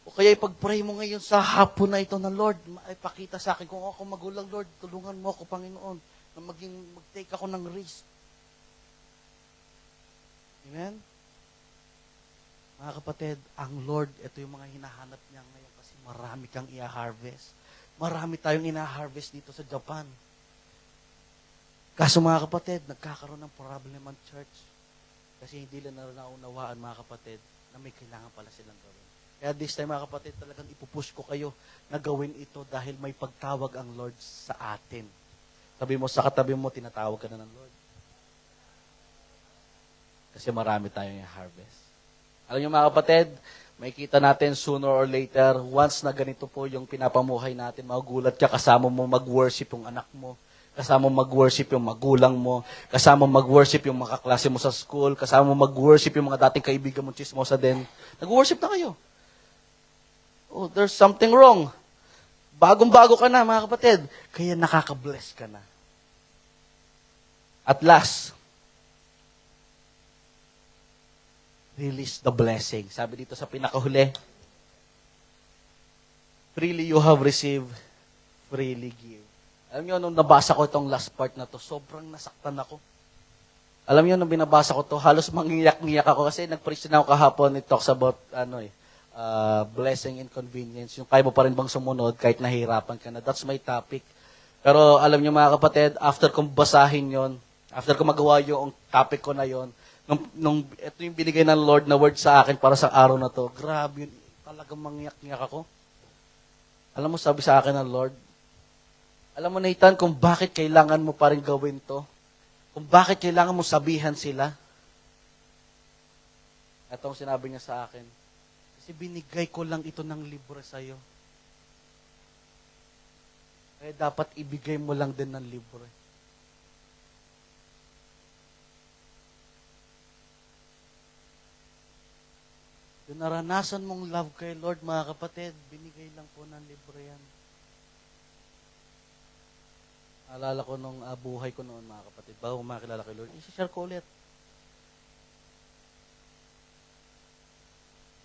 O kaya ipag-pray mo ngayon sa hapon na ito na Lord, ipakita sa akin kung ako magulang, Lord, tulungan mo ako, Panginoon, na mag-take ako ng risk. Amen? Mga kapatid, ang Lord, ito yung mga hinahanap niya ngayon kasi marami kang i-harvest. Marami tayong ina-harvest dito sa Japan. Kaso mga kapatid, nagkakaroon ng problem ang church. Kasi hindi lang naunawaan mga kapatid na may kailangan pala silang gawin. Kaya this time mga kapatid, talagang ipupush ko kayo na gawin ito dahil may pagtawag ang Lord sa atin. Sabi mo sa katabi mo, tinatawag ka na ng Lord. Kasi marami tayong i-harvest. Alam niyo mga kapatid, may kita natin sooner or later, once na ganito po yung pinapamuhay natin, magugulat ka kasama mo mag-worship yung anak mo. Kasama mo mag-worship yung magulang mo. Kasama mo mag-worship yung mga kaklase mo sa school. Kasama mo mag-worship yung mga dating kaibigan mo, chismosa din. Nag-worship na kayo. Oh, there's something wrong. Bagong-bago ka na, mga kapatid. Kaya nakaka-bless ka na. At last, release the blessing. Sabi dito sa pinakahuli, freely you have received, freely give. Alam niyo, nung nabasa ko itong last part na to, sobrang nasaktan ako. Alam niyo, nung binabasa ko to, halos mangiyak-ngiyak ako kasi nag-preach na ako kahapon. It talks about, blessing and convenience. Yung kaya mo pa rin bang sumunod kahit nahihirapan ka na. That's my topic. Pero alam niyo mga kapatid, after kong basahin yon, after ko magawa yung topic ko na yon, ito yung binigay ng Lord na word sa akin para sa araw na to, grabe yun, talagang mangiyak-ngiyak ako. Alam mo, sabi sa akin ng Lord, alam mo, Nathan, kung bakit kailangan mo pa rin gawin to, kung bakit kailangan mo sabihan sila, ito ang sinabi niya sa akin, kasi binigay ko lang ito ng libre sa'yo. Kaya dapat ibigay mo lang din ng libre. Yung naranasan mong love kay Lord, mga kapatid, binigay lang po ng libre yan. Alala ko nung buhay ko noon, mga kapatid, bago makilala kay Lord, i-share ko ulit.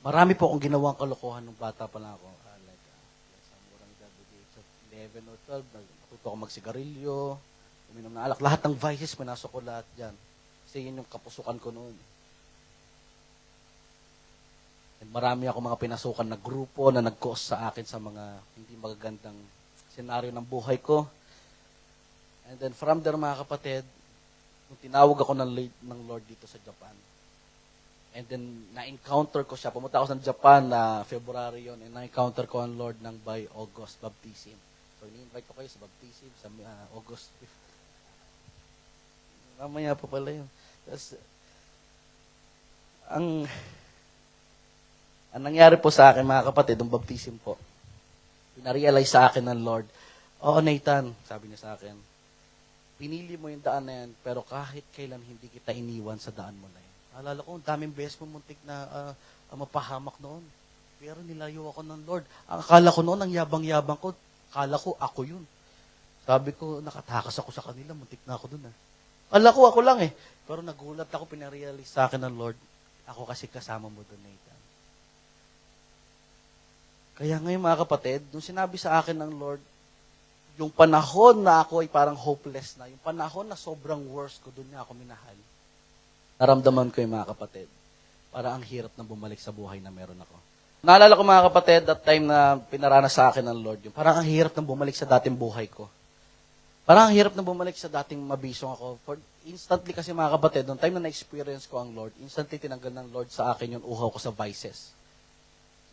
Marami po akong ginawang kalokohan nung bata pa lang ako. Sa murang edad, age of 11 or 12, natuto ako magsigarilyo, uminom na alak. Lahat ng vices, pinasok ko lahat dyan. Kasi yun yung kapusukan ko noon. And marami ako mga pinasukan na grupo na nag-cause sa akin sa mga hindi magagandang senaryo ng buhay ko. And then from there, mga kapatid, nung tinawag ako ng Lord dito sa Japan, and then na-encounter ko siya, pumunta ako sa Japan na February yon, and na-encounter ko ang Lord ng by August baptism. So, ini-invite ko kayo sa baptism sa August 5th. Mamaya pa pala yun. Tapos, ang nangyari po sa akin, mga kapatid, yung baptism po, pinarealize sa akin ng Lord, oo, Nathan, sabi niya sa akin, pinili mo yung daan na yan, pero kahit kailan hindi kita iniwan sa daan mo na yan. Alala ko, daming beses mo muntik na mapahamak noon. Pero nilayo ako ng Lord. Ang akala ko noon, ang yabang-yabang ko, akala ko ako yun. Sabi ko, nakatakas ako sa kanila, muntik na ako dun. Akala ko ako lang eh. Pero nagulat ako, pinarealize sa akin ng Lord, ako kasi kasama mo dun, Nathan. Kaya ngayon mga kapatid, nung sinabi sa akin ng Lord, yung panahon na ako ay parang hopeless na, yung panahon na sobrang worst ko, doon niya ako minahal. Naramdaman ko yung mga kapatid, para ang hirap na bumalik sa buhay na meron ako. Naalala ko mga kapatid, that time na pinaranas sa akin ng Lord, yung parang ang hirap na bumalik sa dating buhay ko. Parang ang hirap na bumalik sa dating mabisong ako. Instantly kasi mga kapatid, noong time na na-experience ko ang Lord, instantly tinanggal ng Lord sa akin yung uhaw ko sa vices.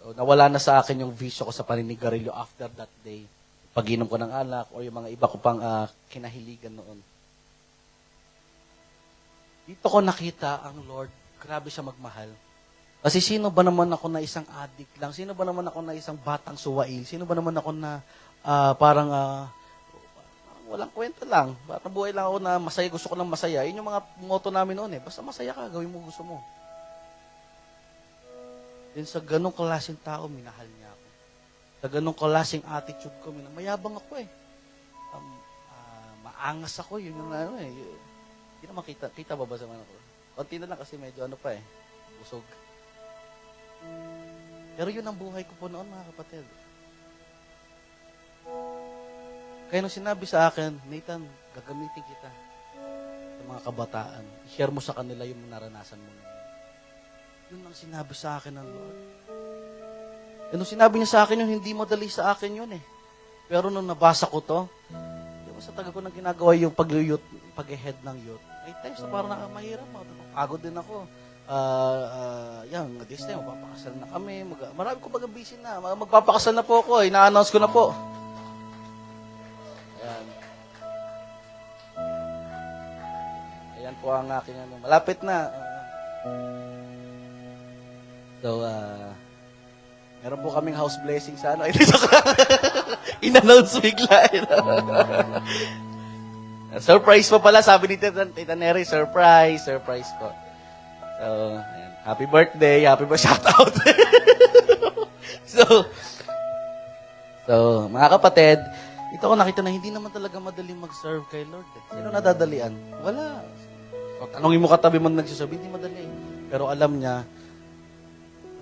So, nawala na sa akin yung bisyo ko sa paninigarilyo after that day. Pag-inom ko ng alak o yung mga iba ko pang kinahiligan noon. Dito ko nakita ang Lord, grabe siya magmahal. Kasi sino ba naman ako na isang addict lang? Sino ba naman ako na isang batang suwail? Sino ba naman ako na parang walang kwenta lang? Batang buhay lang ako na masaya, gusto ko lang masaya. Yun yung mga motto namin noon eh. Basta masaya ka, gawin mo gusto mo. Then sa ganong klaseng tao, minahal niya ako. Sa ganong klaseng attitude ko, mayabang ako eh. Maangas ako, yun yung ano eh. Hindi naman kita ba sa mga ko? Konti na lang kasi medyo ano pa eh, busog. Pero yun ang buhay ko po noon mga kapatid. Kaya nung sinabi sa akin, Nathan, gagamitin kita sa mga kabataan. I-share mo sa kanila yung naranasan mo ngayon. Yun ang sinabi sa akin ng Lord. E nung sinabi niya sa akin yun, hindi madali sa akin yun eh. Pero nung nabasa ko to, sa taga ko nang ginagawa yung pag-head ng youth, ay times na parang mahirap. Pagod din ako. This time, magpapakasal na kami. Marami ko baga busy na. Magpapakasal na po ako. Ina-announce ko na po. Ayan. Ayan po ang aking ano. Malapit na. So, meron po kaming house blessing sa ano. Ina-announce bigla. Surprise pa pala, sabi ni Tita Neri, surprise po. So, ayan. Happy birthday, shout out. so, mga kapatid, ito ko nakita na hindi naman talaga madaling mag-serve kay Lord. Sino nadadalian? Wala. O, tanongin mo katabi mo nagsiserve, hindi madali. Pero alam niya,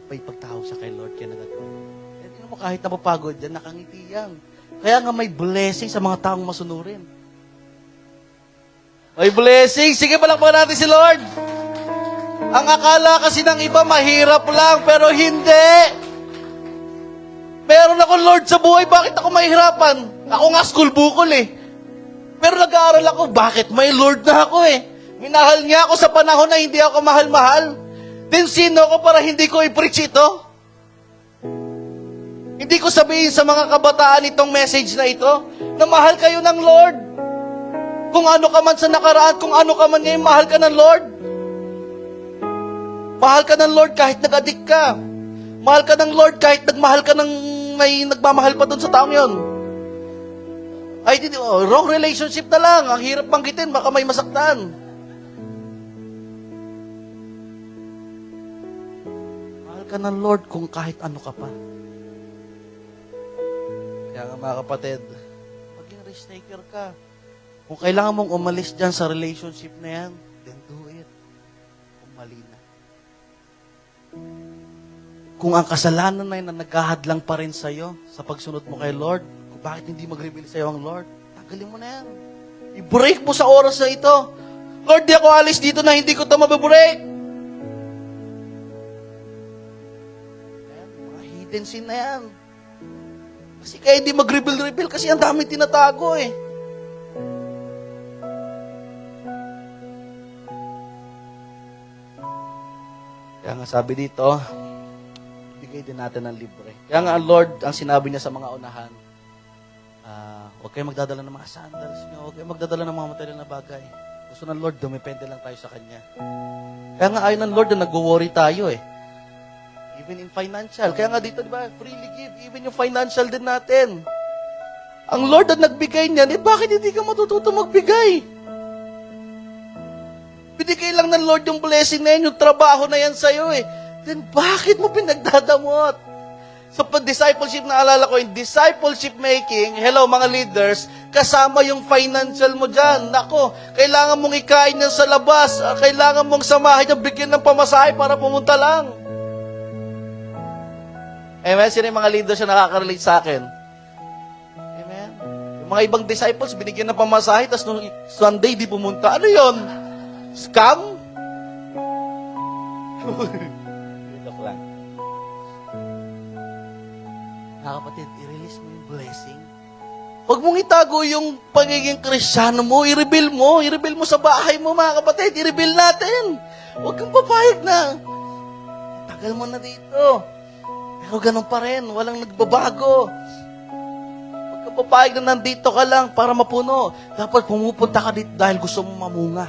may pagtao siya kay Lord, kaya nagagawa. Hindi mo kahit napapagod yan, nakangiti yan. Kaya nga may blessing sa mga taong masunurin. May blessing. Sige, palakpakan natin si Lord. Ang akala kasi ng iba, mahirap lang, pero hindi. Meron ako, Lord, sa buhay, bakit ako mahihirapan? Ako nga school bukol eh. Pero nag-aaral ako, bakit? May Lord na ako eh. Minahal niya ako sa panahon na hindi ako mahal-mahal. Then sino ako para hindi ko i-preach ito? Hindi ko sabihin sa mga kabataan itong message na ito, na mahal kayo ng Lord. Kung ano ka man sa nakaraan, kung ano ka man ngayon, mahal ka ng Lord. Mahal ka ng Lord kahit nag-addict ka. Mahal ka ng Lord kahit nagmahal ka ng may nagmamahal pa doon sa taong yon. Ay, wrong relationship na lang. Ang hirap banggitin, baka may masaktan. Mahal ka ng Lord kung kahit ano ka pa. Kaya nga mga kapatid, maging risk taker ka. Kung kailangan mong umalis dyan sa relationship na yan, then do it. Umali na. Kung ang kasalanan na yun na naghahadlang pa rin sa'yo sa pagsunod mo kay Lord, kung bakit hindi mag-reveal sa'yo ang Lord, tanggalin mo na yan. I-break mo sa oras na ito. Lord, di ako alis dito na hindi ko ito mabibreak. Ayan, mga hidden sin na yan. Kasi kaya hindi mag-reveal kasi ang dami tinatago eh. Kaya nga sabi dito, bigay din natin ng libre. Kaya nga ang Lord, ang sinabi niya sa mga unahan, huwag kayong magdadala ng mga sandals niyo, huwag kayong magdadala ng mga material na bagay. Gusto ng Lord, dumepende lang tayo sa Kanya. Kaya nga ayaw ng Lord na nag-worry tayo eh. Even in financial. Kaya nga dito, di ba, freely give. Even yung financial din natin. Ang Lord na nagbigay niyan, bakit hindi ka matututo magbigay? Binigay lang ng Lord yung blessing na yan, yung trabaho na yan sa'yo eh. Then bakit mo pinagdadamot? Sa discipleship na alala ko, yung discipleship making, hello mga leaders, kasama yung financial mo dyan. Nako, kailangan mong ikain yan sa labas. Kailangan mong samahin yung bigyan ng pamasahe para pumunta lang. Amen? Sino yung mga leaders na nakaka-relate sa akin? Amen? Yung mga ibang disciples, binigyan ng pamasahe, tapos nung Sunday, di pumunta. Ano yon? Scam? Joke lang. Mga kapatid, i-release mo yung blessing. Huwag mong itago yung pagiging Kristyano mo, i-reveal mo sa bahay mo, mga kapatid, i-reveal natin. Huwag kang papayag na. Tagal mo na dito. Pero ganun pa rin, walang nagbabago. Huwag kang papayag na nandito ka lang para mapuno. Dapat pumupunta ka dito dahil gusto mong mamunga.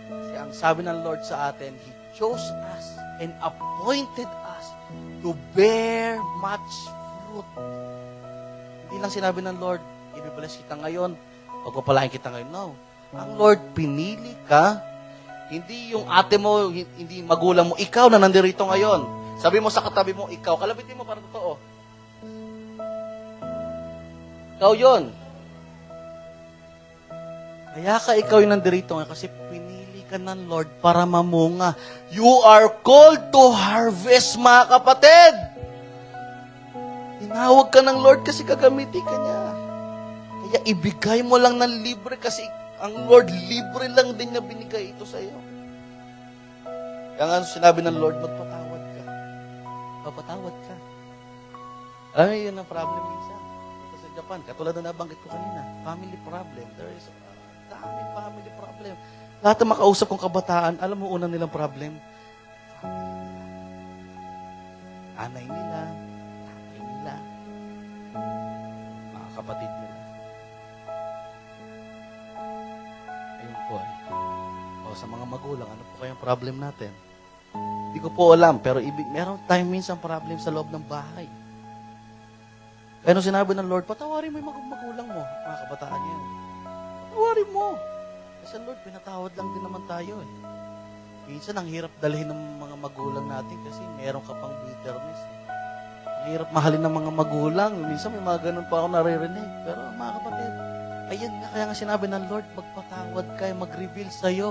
Kasi ang sabi ng Lord sa atin, He chose us and appointed us to bear much fruit. Hindi lang sinabi ng Lord, i-bless kita ngayon, pagpapalain kita ngayon. No. Ang Lord, pinili ka, hindi yung ate mo, hindi magulang mo, ikaw na nandirito ngayon. Sabi mo sa katabi mo, ikaw. Kalabitin mo para totoo. Ikaw yun. Kaya ka ikaw yung nandirito ngayon kasi pinili ka ng Lord para mamunga. You are called to harvest, mga kapatid. Tinawag ka ng Lord kasi gagamitin ka niya. Kaya ibigay mo lang ng libre kasi ang Lord, libre lang din niya binigay ito sa iyo. Kaya nga sinabi ng Lord, magpatawad ka. Papatawad ka. Alam mo, yun ang problem minsan. Dito sa Japan, katulad na nabanggit ko kanina, family problem. There is a daming family problem. Lahat ng makausap kong kabataan, alam mo unang nilang problem? Anay nila, tatay nila, mga kapatid nila. Ayun po ay. O sa mga magulang, ano po kayang problem natin? Hindi ko po alam, pero meron tayong minsan problem sa loob ng bahay. Kaya nung sinabi ng Lord, patawarin mo yung magulang mo, mga kabataan yan. Worry mo. Kasi Lord, pinatawad lang din naman tayo eh. Minsan, ang hirap dalhin ng mga magulang natin kasi meron ka pang bitterness. Ang hirap mahalin ng mga magulang. Minsan, may mga ganun pa ako naririnig. Pero mga kapatid, ayun nga, kaya nga sinabi ng Lord, magpatawad ka, mag-reveal sa'yo.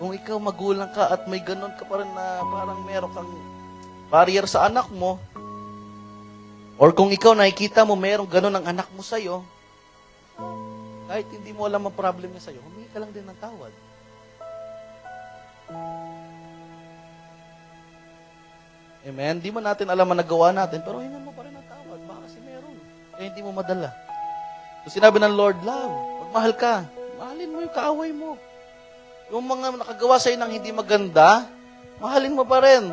Kung ikaw magulang ka at may ganun ka pa rin na parang meron kang barrier sa anak mo, or kung ikaw nakikita mo meron ganun ang anak mo sa'yo, kahit hindi mo alam ang problem niya sa'yo, humingi ka lang din ng tawad. Amen? Di man natin alam ang nagawa natin, pero hingan mo pa rin ang tawad. Baka kasi meron. Kaya hindi mo madala. So sinabi ng Lord, love, magmahal ka. Mahalin mo yung kaaway mo. Yung mga nakagawa sa'yo ng hindi maganda, mahalin mo pa rin.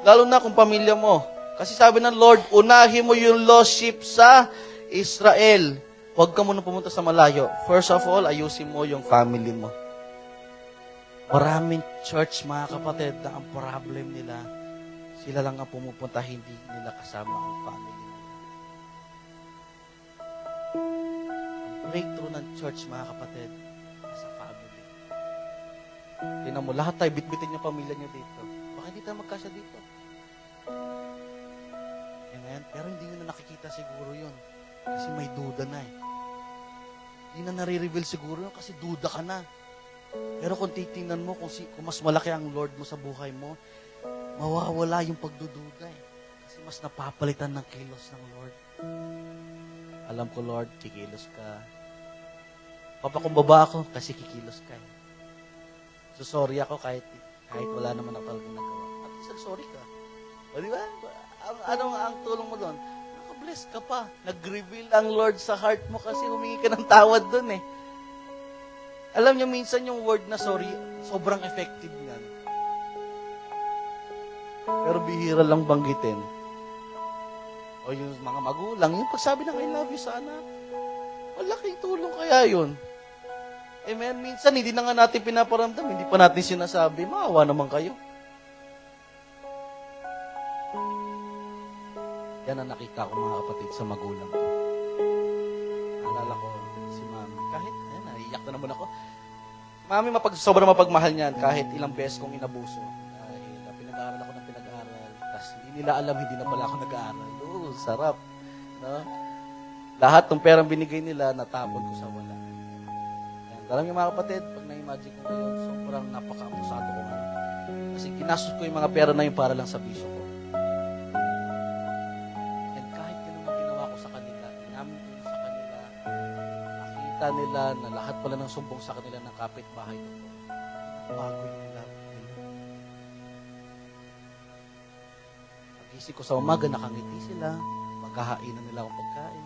Lalo na kung pamilya mo. Kasi sabi ng Lord, unahin mo yung lost sheep sa Israel. Huwag ka muna pumunta sa malayo. First of all, ayusin mo yung family mo. Maraming church, mga kapatid, na ang problem nila, sila lang ang pumupunta, hindi nila kasama ang family nila. Ang breakthrough ng church, mga kapatid, nasa family. Tingnan mo, lahat tayo, bitbitin yung pamilya nyo dito. Baka hindi tayo magkasya dito. Amen? Pero hindi nyo na nakikita siguro yun. Kasi may duda na eh. Hindi na nare-reveal siguro yun kasi duda ka na. Pero kung titingnan mo, kung mas malaki ang Lord mo sa buhay mo, mawawala yung pagdududa eh. Kasi mas napapalitan ng kilos ng Lord. Alam ko, Lord, kikilos ka. Papakumbaba ako kasi kikilos ka eh. So sorry ako kahit wala naman ako talagang nagawa. At least sorry ka. O di ba? Ang tulong mo doon? Naka-bless ka pa. Nag-reveal ang Lord sa heart mo kasi humingi ka ng tawad doon eh. Alam niyo, minsan yung word na sorry, sobrang effective yan. Pero bihira lang banggitin. O yung mga magulang, yung pagsabi ng I love you sa anak, malaking tulong kaya yun. Amen? Minsan, hindi na nga natin pinaparamdam, hindi pa natin sinasabi, maawa naman kayo. Yan ang nakita ko, mga kapatid, sa magulang ko. Alala ko, si Mami, kahit, ayan, naiyak na naman ako. Mami, sobrang mapagmahal niyan, kahit ilang beses kong inabuso. Dahil pinag-aaral ako ng pinag-aaral, tapos hindi nila alam, hindi na pala ako nag-aaral. Sarap. No? Lahat ng perang binigay nila, natapon ko sa wala. Ayan, alam niyo mga kapatid, pag na-imagine ko ngayon, sobrang napaka-abusado ko nga. Kasi ginastos ko yung mga pera na yun para lang sa bisyo ko. And kahit ganun ang ginawa ko sa kanila, inamin ko sa kanila, nakita nila na lahat pala ng sumbong sa kanila ng kapitbahay ko. Bago yung love nila. Pagising ko sa umaga, nakangiti sila, magkahainan nila akong pagkain.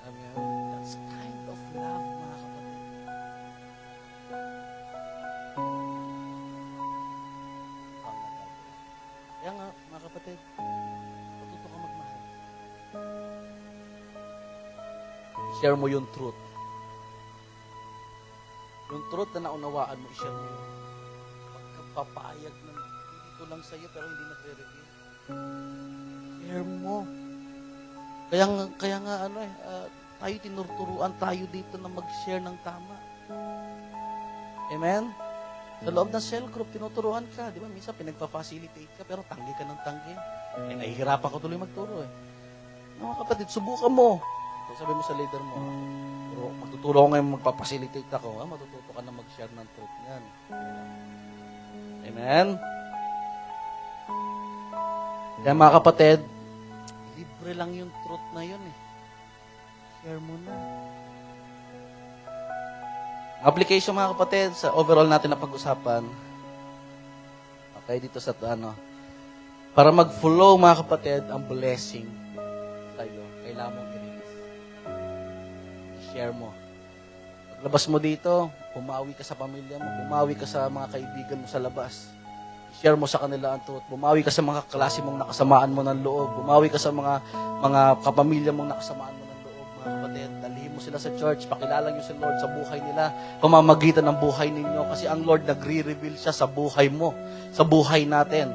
Alam niyo, that's kind of love, mga kapatid. Kaya nga, mga kapatid, matuto ka magmahal. I-share mo yung truth. Yung truth na naunawaan mo, i-share mo yun. Pagkapapayag na dito lang sa'yo pero hindi nagre-reveal. Share mo. Kaya nga tayo tinuturuan tayo dito na mag-share ng tama. Amen? Sa loob ng cell group, tinuturuan ka. Di ba? Minsan pinagpa-facilitate ka pero tanggi ka ng tanggi. Nahihirapan ko tuloy magturo eh. Mga kapatid, subukan mo. Kung sabi mo sa leader mo, magtuturo ko ngayon, magpa-facilitate ako. Matututo ka na mag-share ng truth niyan. Amen? Kaya mga kapatid, libre lang yung truth na yun eh. Share mo na. Application mga kapatid, sa overall natin na pag-usapan. Okay, dito sa para mag-flow mga kapatid, ang blessing tayo, kailangan mong i-release. I-share mo. Paglabas mo dito, pumawi ka sa pamilya mo, pumawi ka sa mga kaibigan mo sa labas. I-share mo sa kanila ang truth. Bumawi ka sa mga klase mong nakasamaan mo ng loob. Bumawi ka sa mga kapamilya mong nakasamaan mo ng loob, mga kapatid. Dalhin mo sila sa church, pakilala niyo si Lord sa buhay nila, pamamagitan ng buhay ninyo. Kasi ang Lord nagre-reveal siya sa buhay mo, sa buhay natin.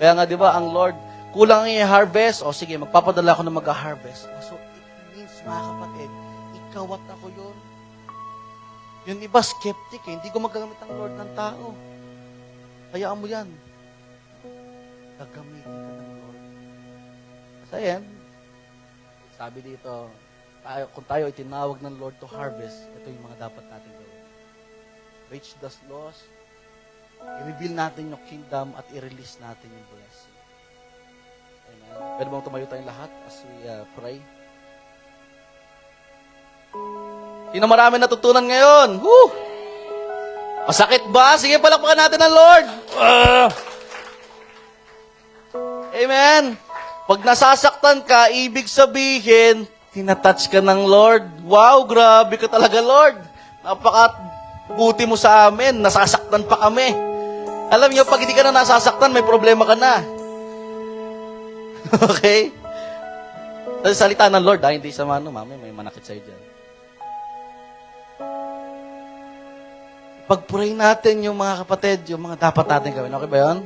Kaya nga, di ba, ang Lord, kulang ang i-harvest, o sige, magpapadala ako na mag-harvest. So, it means, mga kapatid, ikaw at ako yun. Yung iba, skeptic eh. Hindi gumagamit ang Lord ng tao. Hayaan mo yan. Gagamitin ka ng Lord. Kasi yan, sabi dito, kung tayo ay tinawag ng Lord to harvest, ito yung mga dapat natin gawin. Reach the lost, i-reveal natin yung kingdom at i-release natin yung blessing. Amen. Pwede bang tumayo tayong lahat as we pray? Sino marami natutunan ngayon? Woo! Masakit ba? Sige, palakpakan natin ang Lord. Amen. Pag nasasaktan ka, ibig sabihin, tinatouch ka ng Lord. Wow, grabe ka talaga, Lord. Napaka-buti mo sa amin. Nasasaktan pa kami. Alam niyo, pag hindi ka na nasasaktan, may problema ka na. Okay? Sa salita ng Lord, hindi sa mami, may manakit sa'yo dyan. Pag-pray natin yung mga kapatid, yung mga dapat natin gawin. Okay ba yun?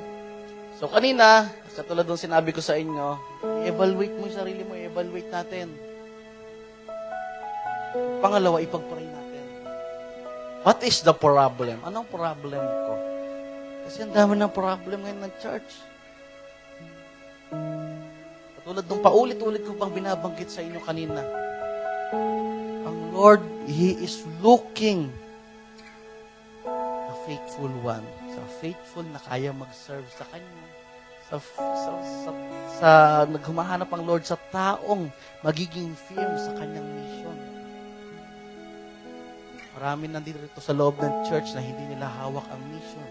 So kanina, katulad ng sinabi ko sa inyo, i-evaluate mo yung sarili mo, i-evaluate natin. Pangalawa, ipag-pray natin. What is the problem? Anong problem ko? Kasi ang dami ng problem ngayon ng church. Katulad ng paulit-ulit ko pang binabanggit sa inyo kanina. Ang Lord, He is looking faithful one, sa faithful na kaya mag-serve sa Kanya, sa naghumahanap ang Lord sa taong magiging firm sa Kanyang mission. Marami nandito rito sa loob ng church na hindi nila hawak ang mission.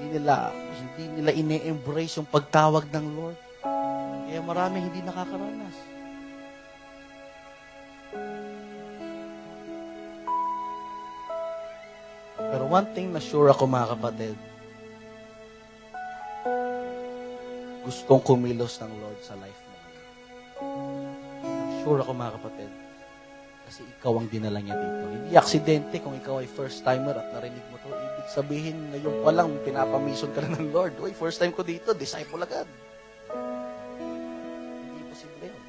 Hindi nila ine-embrace yung pagtawag ng Lord. Kaya marami hindi nakakaranas. Pero one thing na sure ako mga kapatid, gustong kumilos ng Lord sa life mo. Sure ako mga kapatid, kasi ikaw ang dinala niya dito. Hindi aksidente kung ikaw ay first timer at narinig mo to. Ibig sabihin, ngayon pa lang, pinapamison ka na ng Lord. Uy, first time ko dito, disciple agad. Hindi posible yun.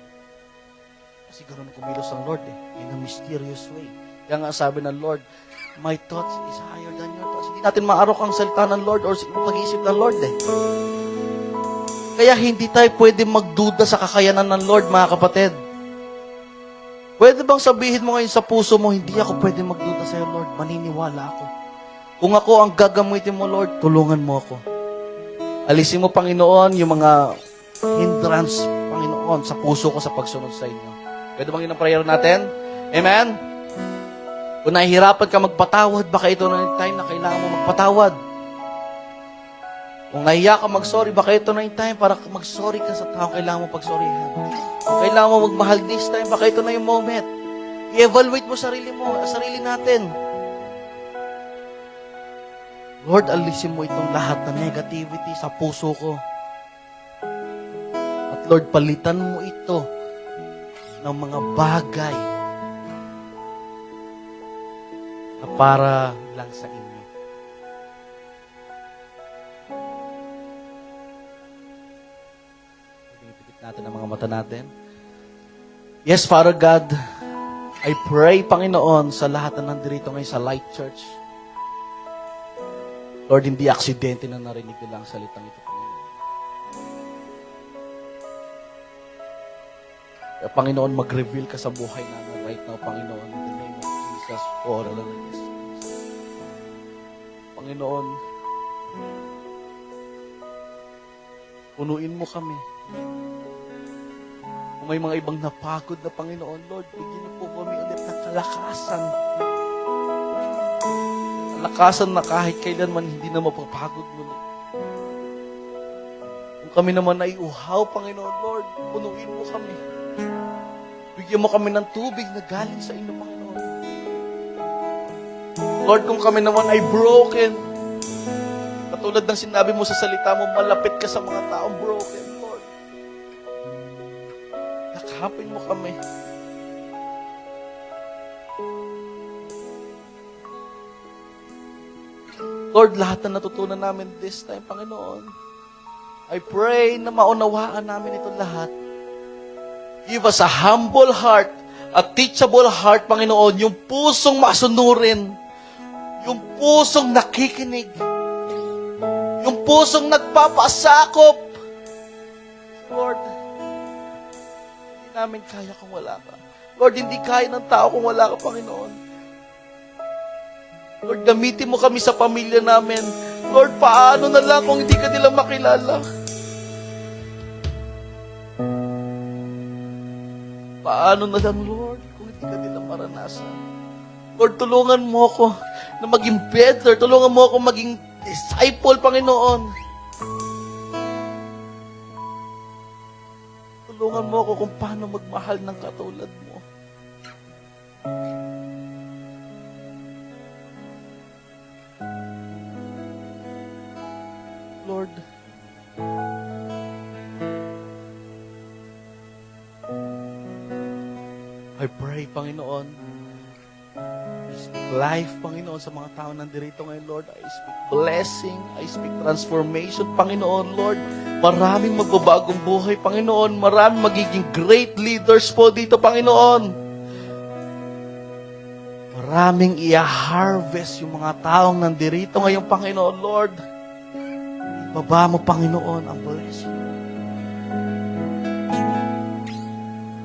Kasi ganoon kumilos ang Lord in a mysterious way. Kaya nga sabi ng Lord, my thoughts is higher than your thoughts. Hindi natin maarok ang salita ng Lord or pag-iisip ng Lord Kaya hindi tayo pwede magduda sa kakayanan ng Lord, mga kapatid. Pwede bang sabihin mo ngayon sa puso mo, hindi ako pwede magduda sa iyo, Lord. Maniniwala ako. Kung ako ang gagamitin mo, Lord, tulungan mo ako. Alisin mo, Panginoon, yung mga hindrance, Panginoon, sa puso ko sa pagsunod sa inyo. Pwede bang yun ang prayer natin? Amen? Kung nahihirapan ka magpatawad, baka ito na yung time na kailangan mo magpatawad. Kung nahiya ka mag-sorry, baka ito na yung time para mag-sorry ka sa tao kailangan mo pag-sorryhan. Kung kailangan mo magmahal this time, baka ito na yung moment. I-evaluate mo sarili natin. Lord, alisin mo itong lahat na negativity sa puso ko. At Lord, palitan mo ito ng mga bagay na para lang sa inyo. Pipikit natin ang mga mata natin. Yes, Father God, I pray, Panginoon, sa lahat na nandito ngayon sa Light Church. Lord, hindi aksidente na narinig nila ang salitang ito, Panginoon. Kaya, Panginoon, mag-reveal ka sa buhay namin right now, Panginoon, in the name of Jesus, for all of us. Panginoon, punuin mo kami. Kung may mga ibang napagod na Panginoon, Lord, bigyan niyo po kami ulit ng kalakasan. Kalakasan na kahit kailanman hindi na mapapagod muli. Kung kami naman ay uhaw, Panginoon, Lord, punuin mo kami. Bigyan mo kami ng tubig na galing sa inyo, Panginoon. Lord, kung kami naman ay broken, katulad ng sinabi mo sa salita mo, malapit ka sa mga taong broken, Lord. Yakapin mo kami. Lord, lahat na natutunan namin this time, Panginoon, I pray na maunawaan namin ito lahat. Give us a humble heart, a teachable heart, Panginoon, yung pusong masunurin, yung pusong nakikinig, yung pusong nagpapasakop. Lord, hindi namin kaya kung wala ka. Lord, hindi kaya ng tao kung wala ka, Panginoon. Lord, gamitin mo kami sa pamilya namin. Lord, paano na lang kung hindi ka nila makilala? Paano na lang, Lord, kung hindi ka nila maranasan? Lord, tulungan mo ako na maging better. Tulungan mo ako maging disciple, Panginoon. Tulungan mo ako kung paano magmahal ng katulad mo. Lord, I pray, Panginoon, I speak life, Panginoon, sa mga tao nandirito ngayon, Lord. I speak blessing, I speak transformation, Panginoon, Lord. Maraming magbabagong buhay, Panginoon. Maraming magiging great leaders po dito, Panginoon. Maraming i-harvest yung mga taong nandirito ngayon, Panginoon, Lord. Ibaba mo, Panginoon, ang blessing.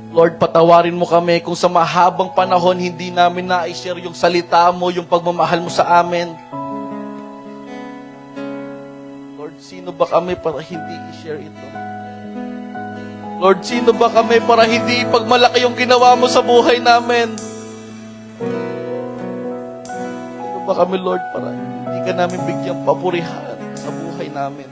Lord, patawarin mo kami kung sa mahabang panahon hindi namin na-share yung salita mo, yung pagmamahal mo sa amin. Lord, sino ba kami para hindi i-share ito? Lord, sino ba kami para hindi ipagmalaki yung ginawa mo sa buhay namin? Sino ba kami, Lord, para hindi ka namin bigyang papurihan sa buhay namin?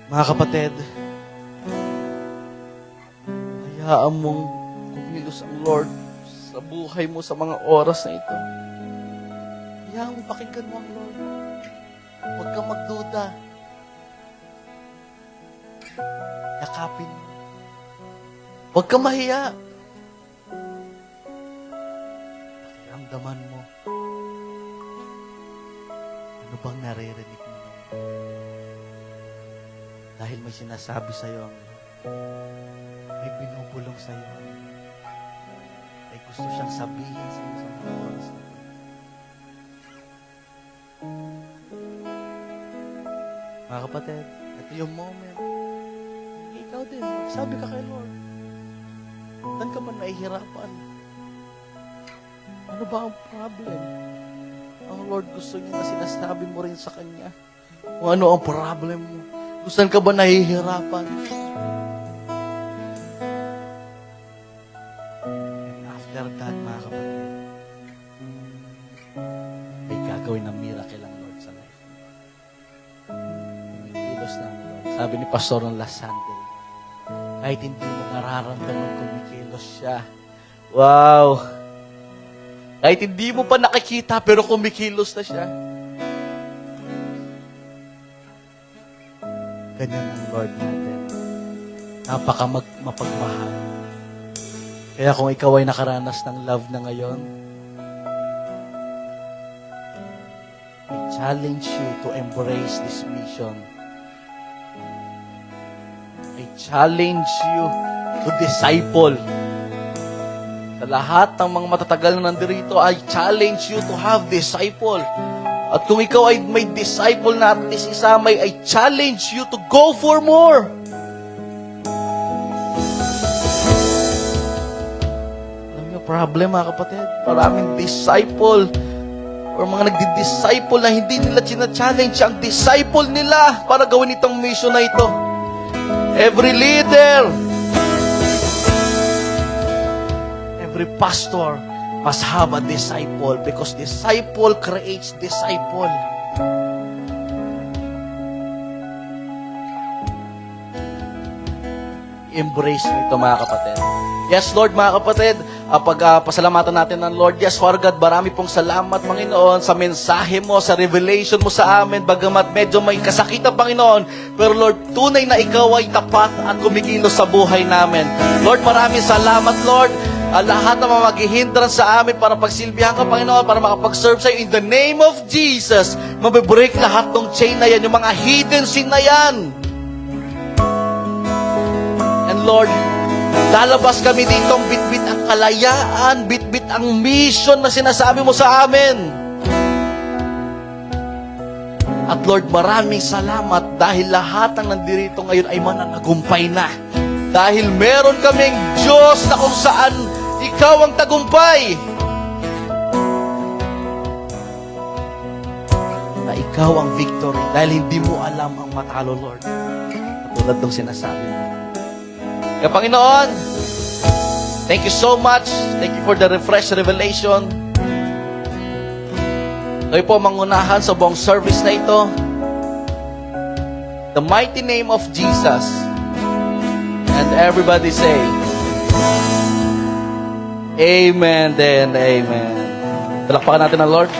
Mga kapatid, hayaan mong kumilos ang Lord sa buhay mo sa mga oras na ito. Hayaan mong pakinggan mo ang Lord. Huwag kang magduda. Yakapin mo. Huwag kang mahiya. Pakiramdaman mo. Ano bang naririnig mo? Dahil may sinasabi sa'yo ang may binubulong sa'yo. May gusto siyang sabihin sa'yo sa mga oras na ito. Mga kapatid, ito yung moment. Ikaw din, magsabi ka kay Lord. Saan ka man nahihirapan? Ano ba ang problem? Ang Lord gusto niya na sinasabi mo rin sa Kanya. Kung ano ang problem mo. Kung saan ka ba nahihirapan? And after that, mga kapatid, may gagawin ng miracle ang Lord sa life. Kumikilos na ang Lord. Sabi ni Pastor ng last Sunday, kahit hindi mo nararamdaman, kumikilos siya. Wow! Kahit hindi mo pa nakikita, pero kumikilos na siya. Ganyan ang Lord natin. Mapagmahal. Kaya kung ikaw ay nakaranas ng love na ngayon, I challenge you to embrace this mission. I challenge you to disciple. Sa lahat ng mga matatagal na nandirito, I challenge you to have disciple. At kung ikaw ay may disciple na at least isa, I challenge you to go for more. Alam niyo, problem mga kapatid, maraming disciple or mga nagdi-disciple na hindi nila china-challenge ang disciple nila para gawin itong mission na ito. Every leader, every pastor must have a disciple because disciple creates disciple. Embrace nito mga kapatid. Yes, Lord, mga kapatid, pasalamatan natin ng Lord. Yes, Father God, marami pong salamat, Panginoon, sa mensahe mo, sa revelation mo sa amin, bagamat medyo may kasakitan, Panginoon. Pero Lord, tunay na ikaw ay tapat at kumikilos sa buhay namin. Lord, maraming salamat, Lord. lahat ng mga maghihindran sa amin para pagsilbihan ka, Panginoon, para makapag-serve sa'yo. In the name of Jesus, mabibreak lahat ng chain na yan, yung mga hidden sin na yan. And Lord, lalabas kami ditong bitbit ang kalayaan, bitbit ang mission na sinasabi mo sa amin. At Lord, maraming salamat dahil lahat ng nandirito ngayon ay mananagumpay na. Dahil meron kaming Diyos na kung saan Ikaw ang tagumpay. Na Ikaw ang victory dahil hindi mo alam ang matalo, Lord. Katulad ng sinasabi mo. Kaya Panginoon, thank you so much. Thank you for the refresh revelation. Kayo po mangunahan sa buong service na ito. The mighty name of Jesus. And everybody say, Amen then, Amen. Talakpakan natin ang Lord.